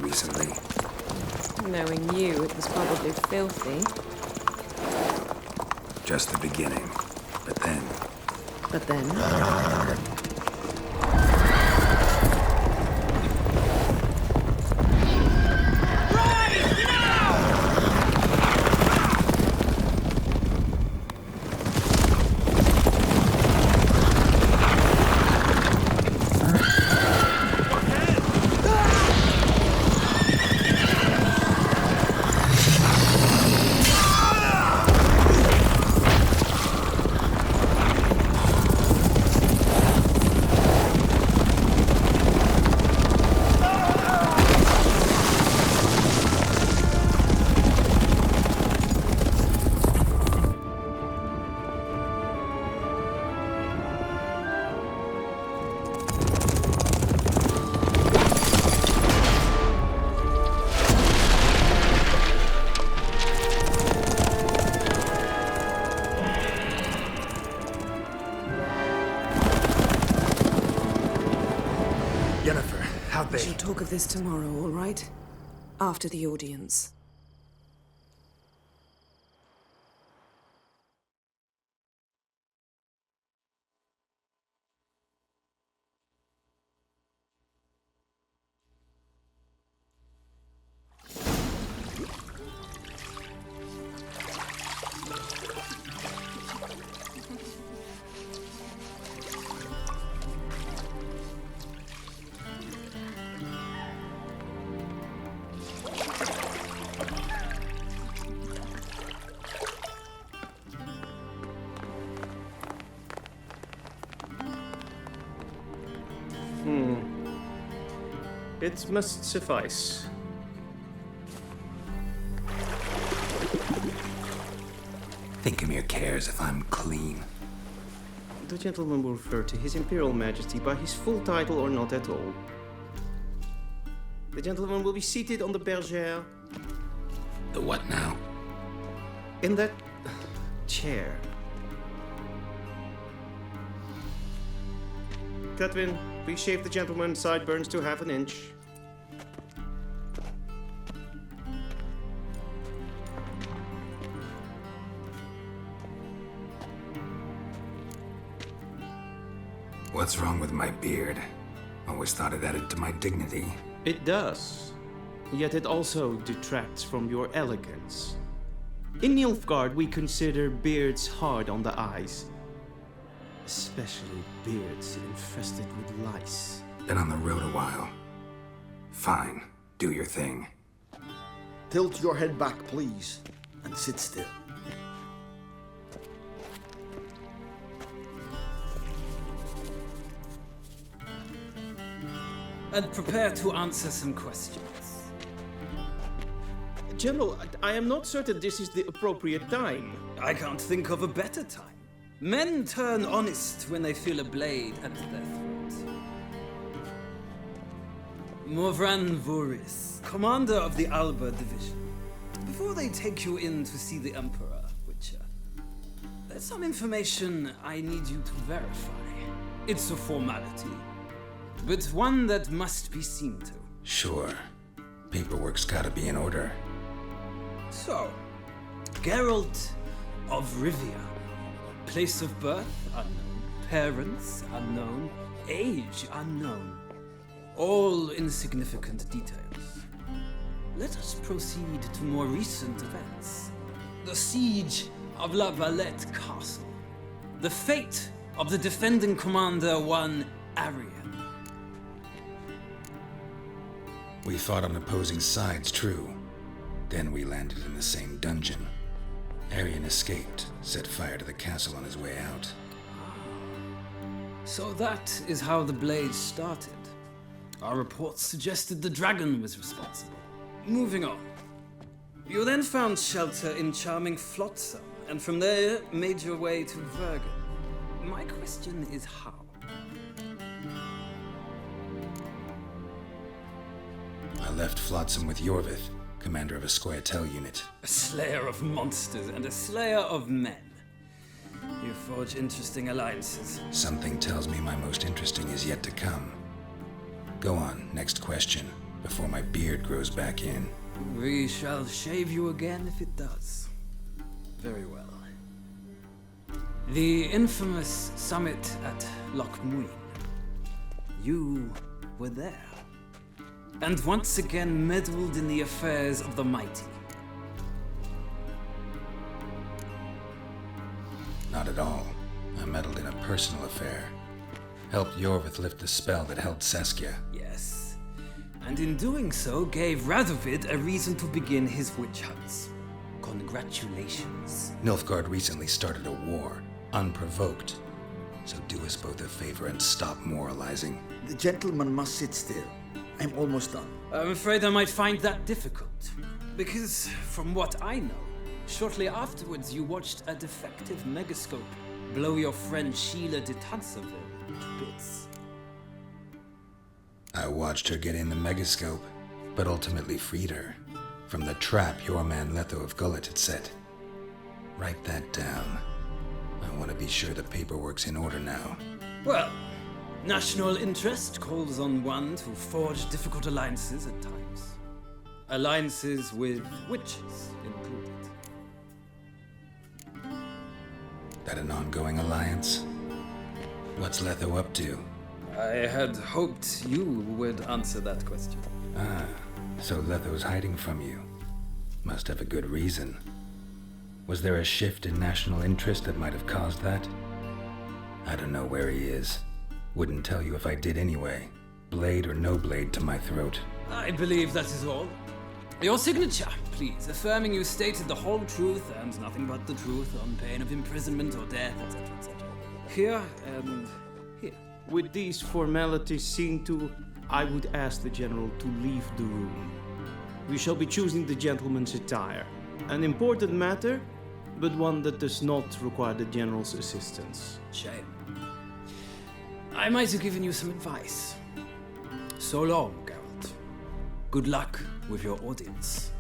Recently. Knowing you, it was probably filthy. Just the beginning. But then... But then? How'd they? We shall talk of this tomorrow, all right? After the audience. It must suffice. Thinkamir cares if I'm clean. The gentleman will refer to His Imperial Majesty by his full title or not at all. The gentleman will be seated on the bergère. The what now? In that chair. Catwin, please shave the gentleman's sideburns to half an inch. What's wrong with my beard? Always thought it added to my dignity. It does. Yet it also detracts from your elegance. In Nilfgaard, we consider beards hard on the eyes. Especially beards infested with lice. Been on the road a while. Fine. Do your thing. Tilt your head back, please, and sit still. And prepare to answer some questions. General, I am not certain this is the appropriate time. I can't think of a better time. Men turn honest when they feel a blade at their throat. Morvran Voris, commander of the Alba Division. Before they take you in to see the Emperor, Witcher, there's some information I need you to verify. It's a formality, but one that must be seen to. Sure. Paperwork's gotta be in order. So, Geralt of Rivia. Place of birth unknown. Parents unknown. Age unknown. All insignificant details. Let us proceed to more recent events. The siege of La Valette Castle. The fate of the defending commander, one Arian. We fought on opposing sides, true. Then we landed in the same dungeon. Arian escaped, set fire to the castle on his way out. So that is how the blade started. Our reports suggested the dragon was responsible. Moving on. You then found shelter in charming Flotsam, and from there made your way to Vergen. My question is how? I left Flotsam with Yorvith, commander of a Squaretel unit. A slayer of monsters and a slayer of men. You forge interesting alliances. Something tells me my most interesting is yet to come. Go on, next question, before my beard grows back in. We shall shave you again if it does. Very well. The infamous summit at Loch Muin. You were there. And once again meddled in the affairs of the mighty. Not at all. I meddled in a personal affair. Helped Yorvith lift the spell that held Saskia. Yes. And in doing so, gave Radovid a reason to begin his witch hunts. Congratulations. Nilfgaard recently started a war, unprovoked. So do us both a favor and stop moralizing. The gentleman must sit still. I'm almost done. I'm afraid I might find that difficult. Because, from what I know, shortly afterwards you watched a defective megascope blow your friend Sheila de Tanseville to bits. I watched her get in the megascope, but ultimately freed her from the trap your man Letho of Gullet had set. Write that down. I want to be sure the paperwork's in order now. Well, national interest calls on one to forge difficult alliances at times. Alliances with witches included. That an ongoing alliance? What's Letho up to? I had hoped you would answer that question. Ah, so Letho's hiding from you. Must have a good reason. Was there a shift in national interest that might have caused that? I don't know where he is. Wouldn't tell you if I did anyway. Blade or no blade to my throat. I believe that is all. Your signature, please, affirming you stated the whole truth and nothing but the truth on pain of imprisonment or death, etc., etc. Here and here. With these formalities seen to, I would ask the general to leave the room. We shall be choosing the gentleman's attire. An important matter, but one that does not require the general's assistance. Shame. I might have given you some advice. So long, Geralt. Good luck with your audience.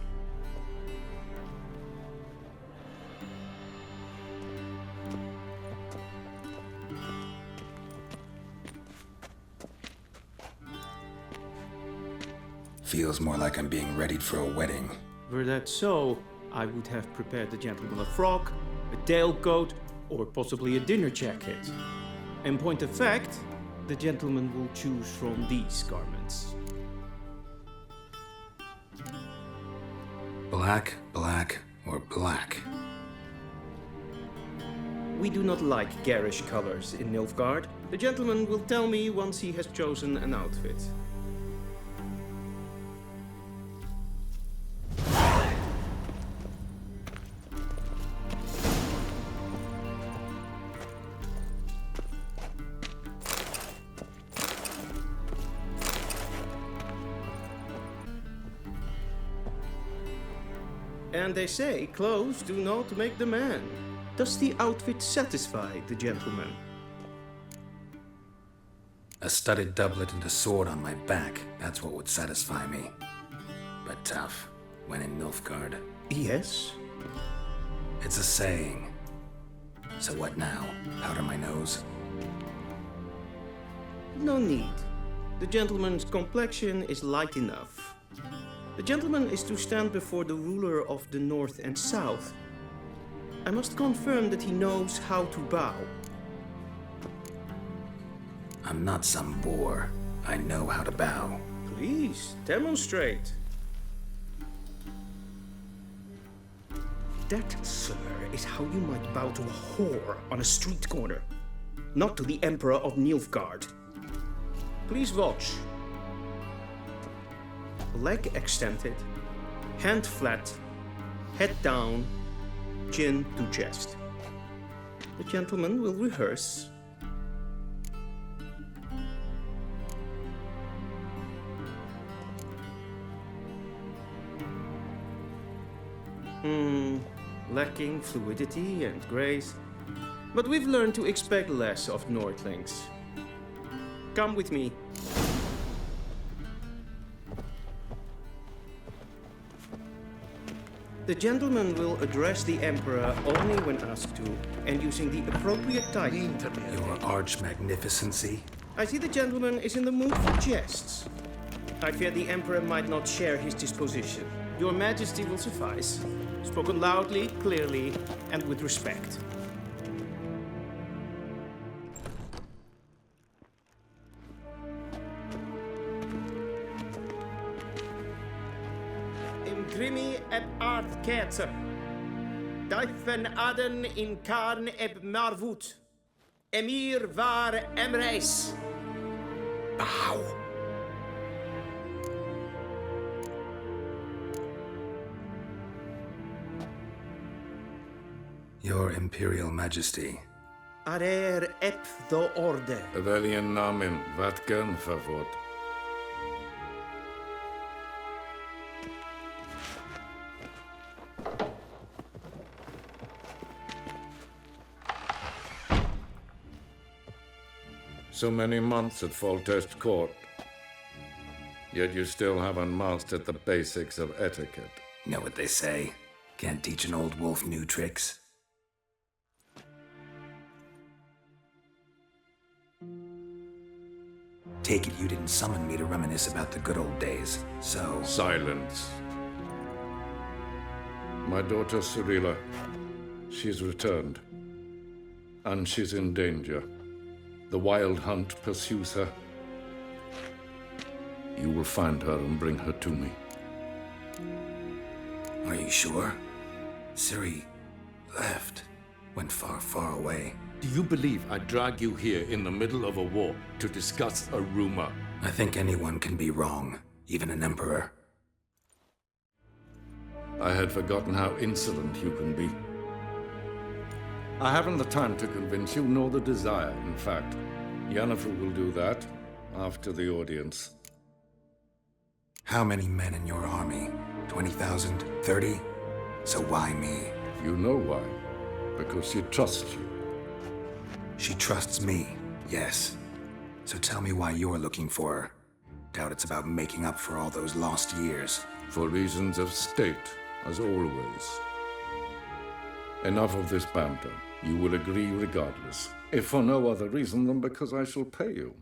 Feels more like I'm being readied for a wedding. Were that so, I would have prepared the gentleman a frock, a tailcoat, or possibly a dinner jacket. In point of fact, the gentleman will choose from these garments. Black, black, or black? We do not like garish colors in Nilfgaard. The gentleman will tell me once he has chosen an outfit. And they say clothes do not make the man. Does the outfit satisfy the gentleman? A studded doublet and a sword on my back, that's what would satisfy me. But tough, when in Nilfgaard. Yes? It's a saying. So what now? Powder my nose? No need. The gentleman's complexion is light enough. The gentleman is to stand before the ruler of the North and South. I must confirm that he knows how to bow. I'm not some boor. I know how to bow. Please, demonstrate. That, sir, is how you might bow to a whore on a street corner, not to the Emperor of Nilfgaard. Please watch. Leg extended, hand flat, head down, chin to chest. The gentleman will rehearse. Lacking fluidity and grace. But we've learned to expect less of Nordlings. Come with me. The gentleman will address the Emperor only when asked to, and using the appropriate title. Your arch-magnificency? I see the gentleman is in the mood for jests. I fear the Emperor might not share his disposition. Your Majesty will suffice. Spoken loudly, clearly, and with respect. Imgrimi eb art ketzer. Dijfen aden in karn eb marvoet. Emir var emreis. Bow. Your Imperial Majesty. Arer ep the orde. Weljen namen, wat kan favor? So many months at Foltest Court, yet you still haven't mastered the basics of etiquette. Know what they say? Can't teach an old wolf new tricks. Take it you didn't summon me to reminisce about the good old days, so... Silence. My daughter Cyrilla, she's returned. And she's in danger. The Wild Hunt pursues her. You will find her and bring her to me. Are you sure? Ciri left. Went far, far away. Do you believe I drag you here in the middle of a war to discuss a rumor? I think anyone can be wrong, even an emperor. I had forgotten how insolent you can be. I haven't the time to convince you, nor the desire, in fact. Yennefer will do that after the audience. How many men in your army? 20,000? 30? So why me? You know why. Because she trusts you. She trusts me, yes. So tell me why you're looking for her. Doubt it's about making up for all those lost years. For reasons of state, as always. Enough of this banter. You will agree regardless. If for no other reason than because I shall pay you.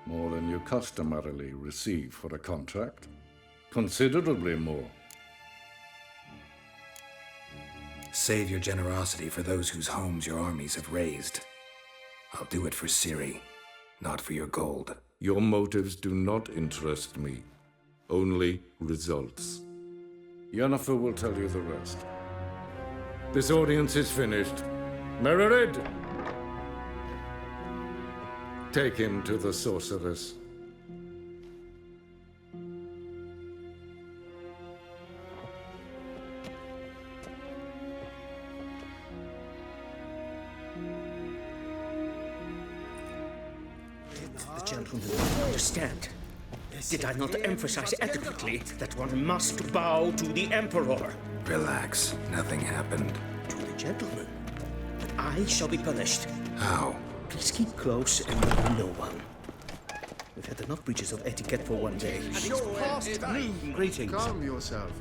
More than you customarily receive for a contract. Considerably more. Save your generosity for those whose homes your armies have razed. I'll do it for Ciri. not for your gold. Your motives do not interest me. Only results. Yennefer will tell you the rest. This audience is finished. Mererid! Take him to the sorceress. The gentlemen don't understand. Did I not emphasize adequately that one must bow to the Emperor? Relax. Nothing happened. To the gentleman. But I shall be punished. How? Please keep close and move no one. We've had enough breaches of etiquette for one day. Greetings. Calm yourself.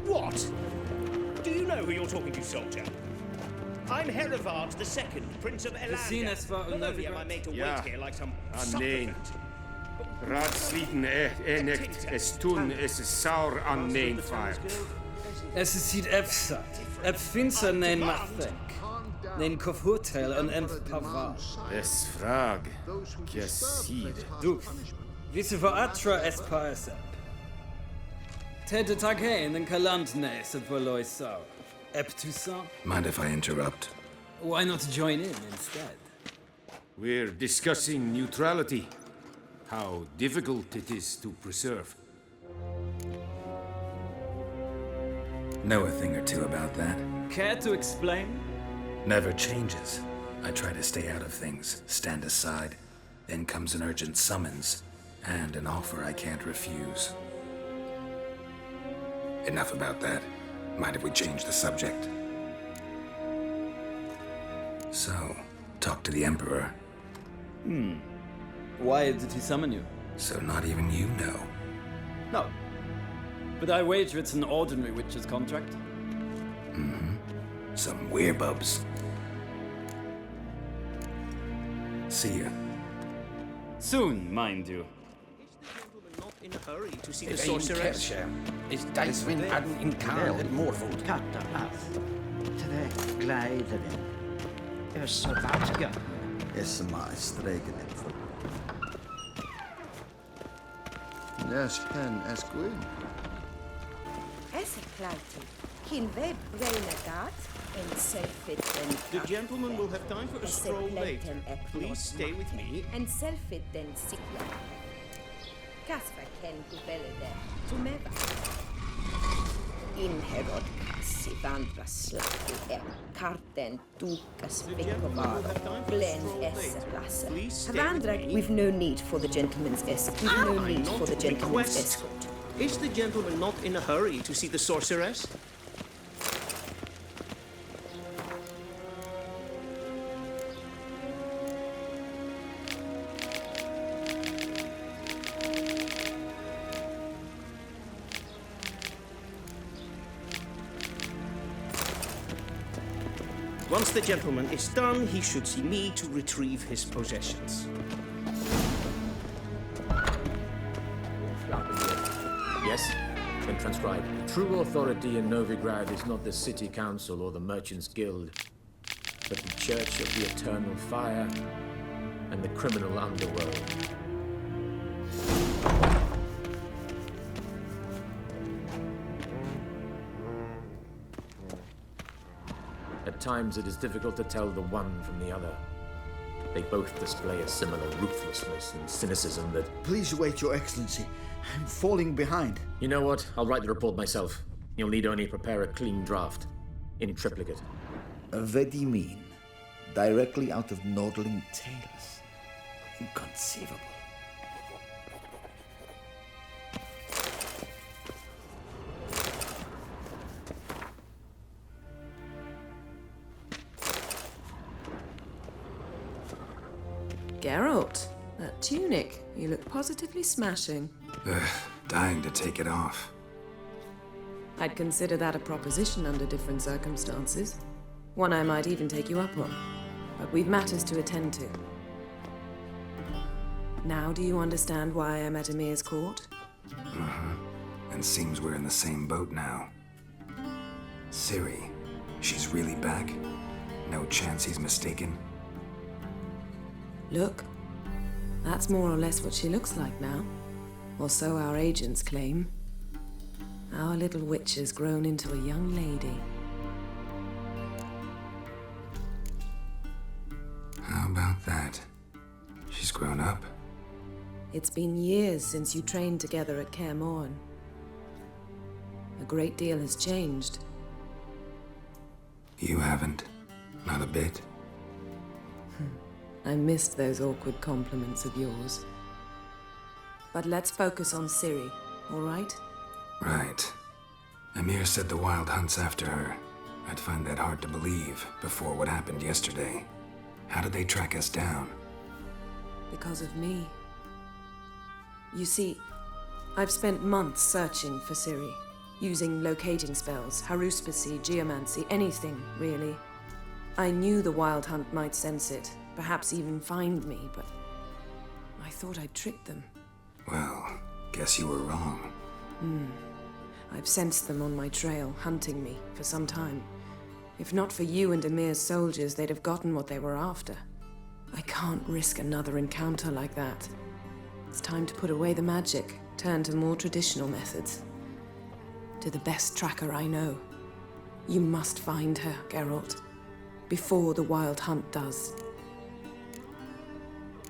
What? Do you know who you're talking to, soldier? I'm Herivard II, Prince of Elander. Not only am I made to wait here like some nee. supplicant. Raadsliden echt es tun es saur an neen fire. Es is hier efsat. Ep finser nein mathek. Nein kof hotel en emp pava. Es frag. Kiaside. Du. Wisse voor atra es paesep. Tete tag heen en kalant nes et voloi sau. Ep Toussaint? Mind if I interrupt? Why not join in instead? We're discussing neutrality. How difficult it is to preserve. Know a thing or two about that? Care to explain? Never changes. I try to stay out of things, stand aside. Then comes an urgent summons, and an offer I can't refuse. Enough about that. Mind if we change the subject? So, talk to the Emperor. Why did he summon you? So not even you know. No. But I wager it's an ordinary witcher's contract. Some werebubs. See ya. Soon, mind you. Not in a hurry to see the sorceress. Is Dicewin hadden in Karl het moorvoet. Katta af. Trek glijden. Så vaska. SMA streken het voor. Yes, ken Esquin. Esseklauti. Kin web renegat en selfitten. The gentleman will have time for a stroll later. Please stay with me. En selfitten sikla. Kasva ken kubelede. Tumeva. Inherod kassi vandra slatti karten tukas pikkovaro. Glen esseplasse. Vandra, we've no need for the gentleman's escort. We've no need for the gentleman's escort. Is the gentleman not in a hurry to see the sorceress? Once the gentleman is done, he should see me to retrieve his possessions. Yes? Then transcribe. True authority in Novigrad is not the city council or the merchants' guild, but the church of the eternal fire and the criminal underworld. At times it is difficult to tell the one from the other. They both display a similar ruthlessness and cynicism that... Please wait, Your Excellency. I'm falling behind. You know what? I'll write the report myself. You'll need only prepare a clean draft. In triplicate. What do you mean? Directly out of Nordling tales? Inconceivable. Geralt, that tunic. You look positively smashing. Dying to take it off. I'd consider that a proposition under different circumstances. One I might even take you up on. But we've matters to attend to. Now do you understand why I'm at Emir's court? And seems we're in the same boat now. Ciri, she's really back? No chance he's mistaken? Look, That's more or less what she looks like now. Or so our agents claim. Our little witch has grown into a young lady. How about that? She's grown up. It's been years since you trained together at Kaer Morhen. A great deal has changed. You haven't. Not a bit. I missed those awkward compliments of yours. But let's focus on Ciri, all right? Right. Amir said the Wild Hunt's after her. I'd find that hard to believe before what happened yesterday. How did they track us down? Because of me. You see, I've spent months searching for Ciri, using locating spells, haruspicy, geomancy, anything, really. I knew the Wild Hunt might sense it, perhaps even find me, but I thought I'd tricked them. Well, guess you were wrong. I've sensed them on my trail, hunting me, for some time. If not for you and Amir's soldiers, they'd have gotten what they were after. I can't risk another encounter like that. It's time to put away the magic, turn to more traditional methods. To the best tracker I know. You must find her, Geralt. Before the Wild Hunt does.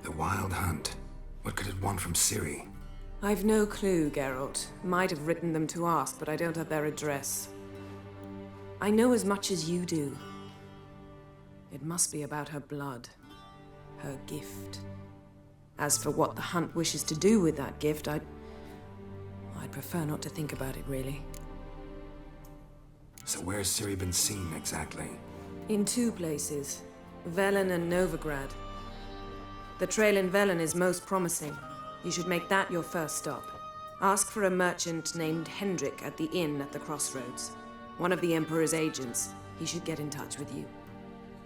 The Wild Hunt? What could it want from Ciri? I've no clue, Geralt. Might have written them to ask, but I don't have their address. I know as much as you do. It must be about her blood. Her gift. As for what the Hunt wishes to do with that gift, I'd prefer not to think about it, really. So where's Ciri been seen, exactly? In two places. Velen and Novigrad. The trail in Velen is most promising. You should make that your first stop. Ask for a merchant named Hendrik at the inn at the crossroads. One of the Emperor's agents. He should get in touch with you.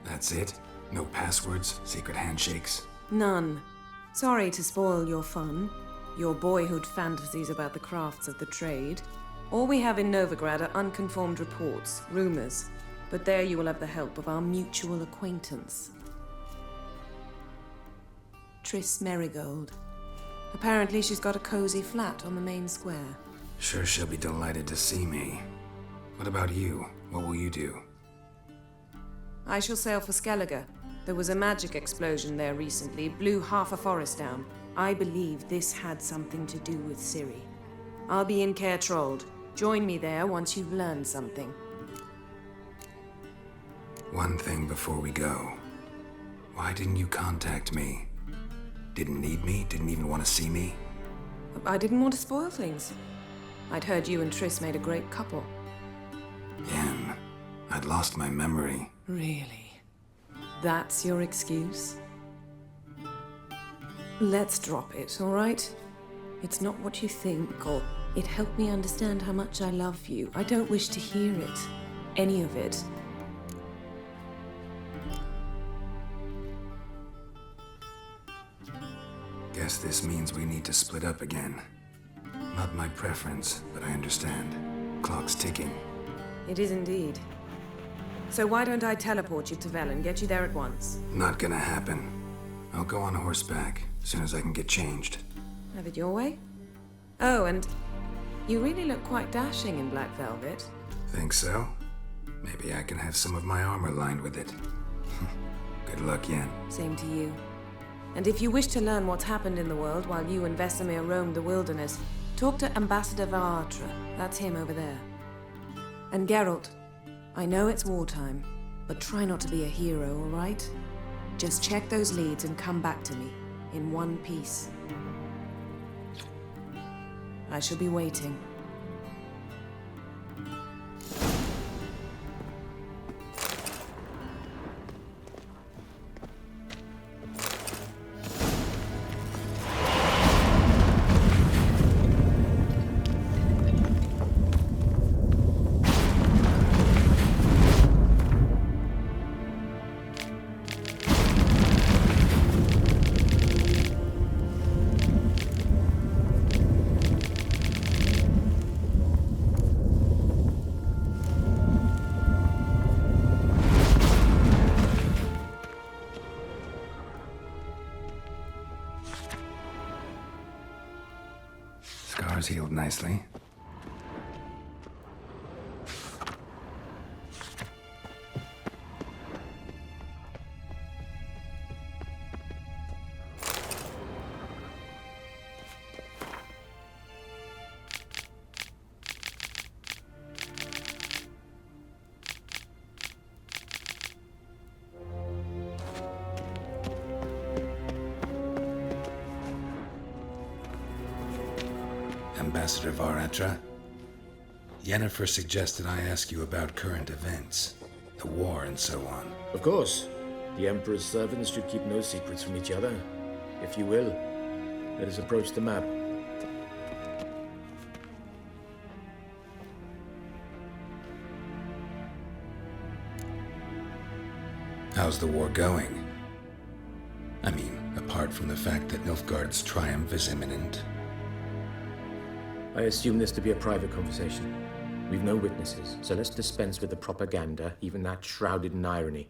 That's it? No passwords, secret handshakes? None. Sorry to spoil your fun, your boyhood fantasies about the crafts of the trade. All we have in Novigrad are unconfirmed reports, rumors. But there you will have the help of our mutual acquaintance. Triss Merigold. Apparently she's got a cozy flat on the main square. Sure she'll be delighted to see me. What about you? What will you do? I shall sail for Skellige. There was a magic explosion there recently, blew half a forest down. I believe this had something to do with Ciri. I'll be in Caer Trolde. Join me there once you've learned something. One thing before we go. Why didn't you contact me? Didn't need me? Didn't even want to see me? I didn't want to spoil things. I'd heard you and Triss made a great couple. Yen, I'd lost my memory. Really? That's your excuse? Let's drop it, all right? It's not what you think, or it helped me understand how much I love you. I don't wish to hear it. Any of it. Guess this means we need to split up again. Not my preference, but I understand. Clock's ticking. It is indeed. So why don't I teleport you to Velen, get you there at once? Not gonna happen. I'll go on horseback, as soon as I can get changed. Have it your way? Oh, and you really look quite dashing in black velvet. Think so? Maybe I can have some of my armor lined with it. Good luck, Yen. Same to you. And if you wish to learn what's happened in the world while you and Vesemir roamed the wilderness, talk to Ambassador Vaatra. That's him over there. And Geralt, I know it's wartime, but try not to be a hero, all right? Just check those leads and come back to me, in one piece. I shall be waiting. healed nicely. Ambassador Varatra, Yennefer suggested I ask you about current events, the war and so on. Of course. The Emperor's servants should keep no secrets from each other. If you will, let us approach the map. How's the war going? I mean, apart from the fact that Nilfgaard's triumph is imminent. I assume this to be a private conversation. We've no witnesses, so let's dispense with the propaganda, even that shrouded in irony.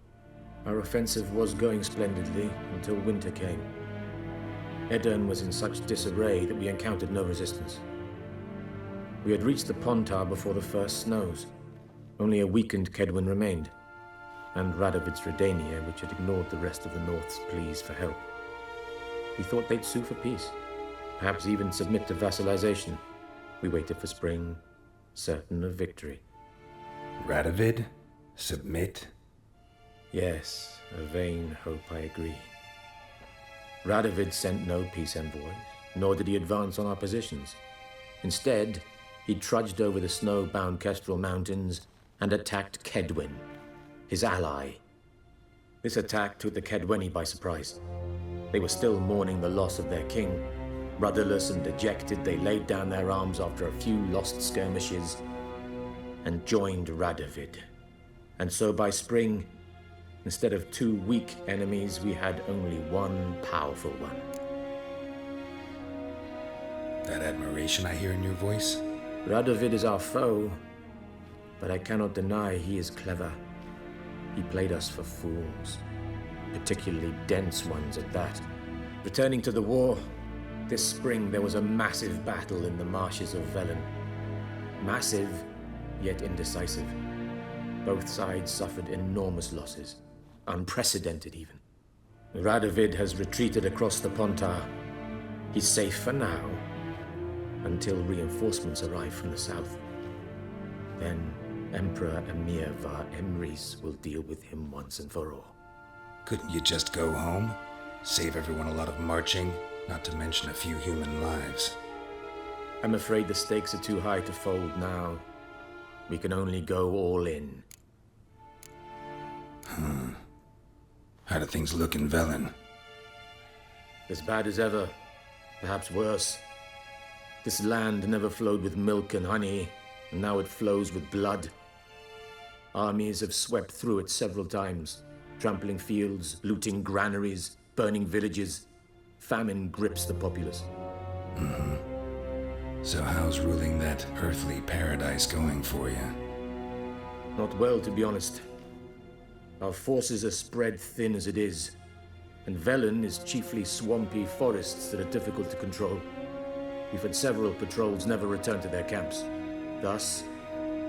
Our offensive was going splendidly until winter came. Edirn was in such disarray that we encountered no resistance. We had reached the Pontar before the first snows. Only a weakened Kedwin remained, and Radovid's Redania, which had ignored the rest of the North's pleas for help. We thought they'd sue for peace, perhaps even submit to vassalization. We waited for spring, certain of victory. Radovid? Submit? Yes, a vain hope, I agree. Radovid sent no peace envoys, nor did he advance on our positions. Instead, he trudged over the snow-bound Kestrel Mountains and attacked Kedwen, his ally. This attack took the Kedweni by surprise. They were still mourning the loss of their king. Rudderless and dejected, they laid down their arms after a few lost skirmishes and joined Radovid. And so by spring, instead of 2 weak enemies, we had only one powerful one. That admiration I hear in your voice? Radovid is our foe, but I cannot deny he is clever. He played us for fools, particularly dense ones at that. Returning to the war, this spring there was a massive battle in the marshes of Velen. Massive, yet indecisive. Both sides suffered enormous losses, unprecedented even. Radovid has retreated across the Pontar. He's safe for now, until reinforcements arrive from the south. Then Emperor Emir var Emrys will deal with him once and for all. Couldn't you just go home? Save everyone a lot of marching, not to mention a few human lives. I'm afraid the stakes are too high to fold now. We can only go all in. How do things look in Velen? As bad as ever, perhaps worse. This land never flowed with milk and honey, and now it flows with blood. Armies have swept through it several times, trampling fields, looting granaries, burning villages. Famine grips the populace. So how's ruling that earthly paradise going for you? Not well, to be honest. Our forces are spread thin as it is, and Velen is chiefly swampy forests that are difficult to control. We've had several patrols never return to their camps. Thus,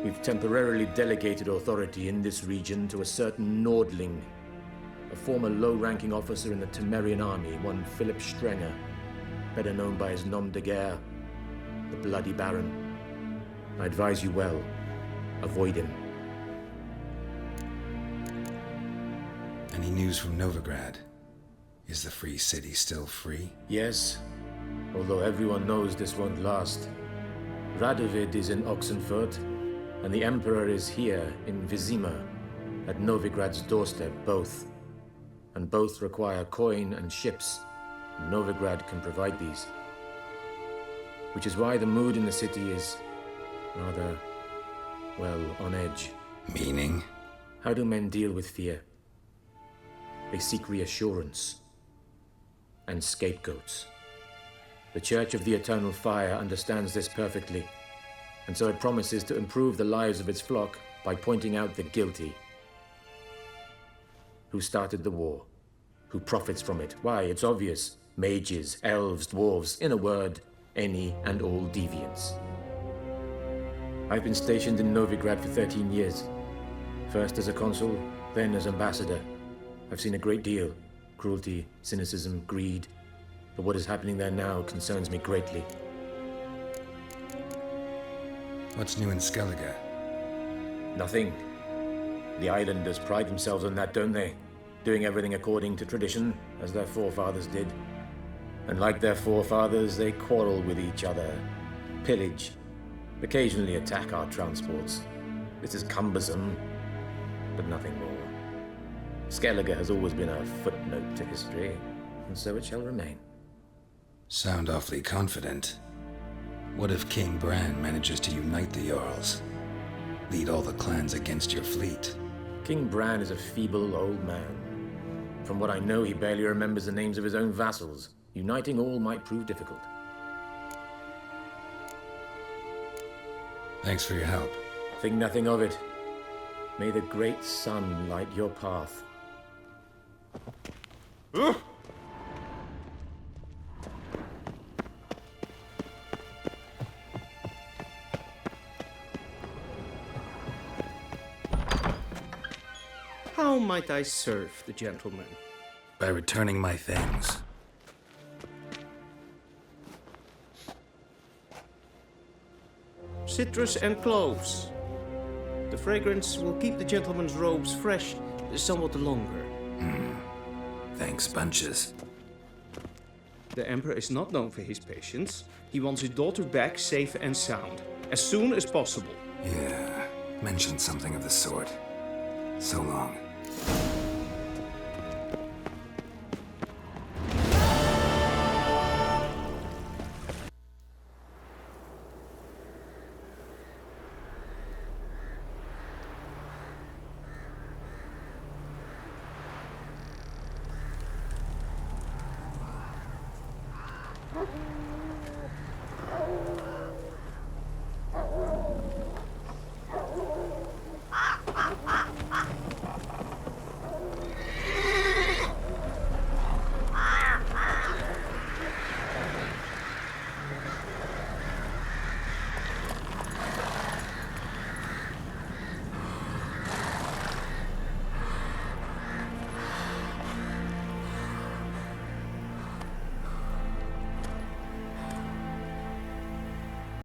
we've temporarily delegated authority in this region to a certain Nordling, a former low-ranking officer in the Temerian army, one Philip Strenger, better known by his nom de guerre, the Bloody Baron. I advise you well, avoid him. Any news from Novigrad? Is the free city still free? Yes, although everyone knows this won't last. Radovid is in Oxenfurt, and the Emperor is here in Vizima, at Novigrad's doorstep, both. And both require coin and ships. Novigrad can provide these. Which is why the mood in the city is rather, well, on edge. Meaning? How do men deal with fear? They seek reassurance and scapegoats. The Church of the Eternal Fire understands this perfectly, and so it promises to improve the lives of its flock by pointing out the guilty. Who started the war? Who profits from it? Why, it's obvious. Mages, elves, dwarves, in a word, any and all deviants. I've been stationed in Novigrad for 13 years. First as a consul, then as ambassador. I've seen a great deal. Cruelty, cynicism, greed. But what is happening there now concerns me greatly. What's new in Skellige? Nothing. The islanders pride themselves on that, don't they? Doing everything according to tradition, as their forefathers did. And like their forefathers, they quarrel with each other, pillage, occasionally attack our transports. This is cumbersome, but nothing more. Skellige has always been a footnote to history, and so it shall remain. Sound awfully confident. What if King Bran manages to unite the Jarls? Lead all the clans against your fleet? King Bran is a feeble old man. From what I know, he barely remembers the names of his own vassals. Uniting all might prove difficult. Thanks for your help. Think nothing of it. May the great sun light your path. How might I serve the gentleman? By returning my things. Citrus and cloves. The fragrance will keep the gentleman's robes fresh somewhat longer. Thanks, bunches. The Emperor is not known for his patience. He wants his daughter back safe and sound, as soon as possible. Yeah, mentioned something of the sort. So long.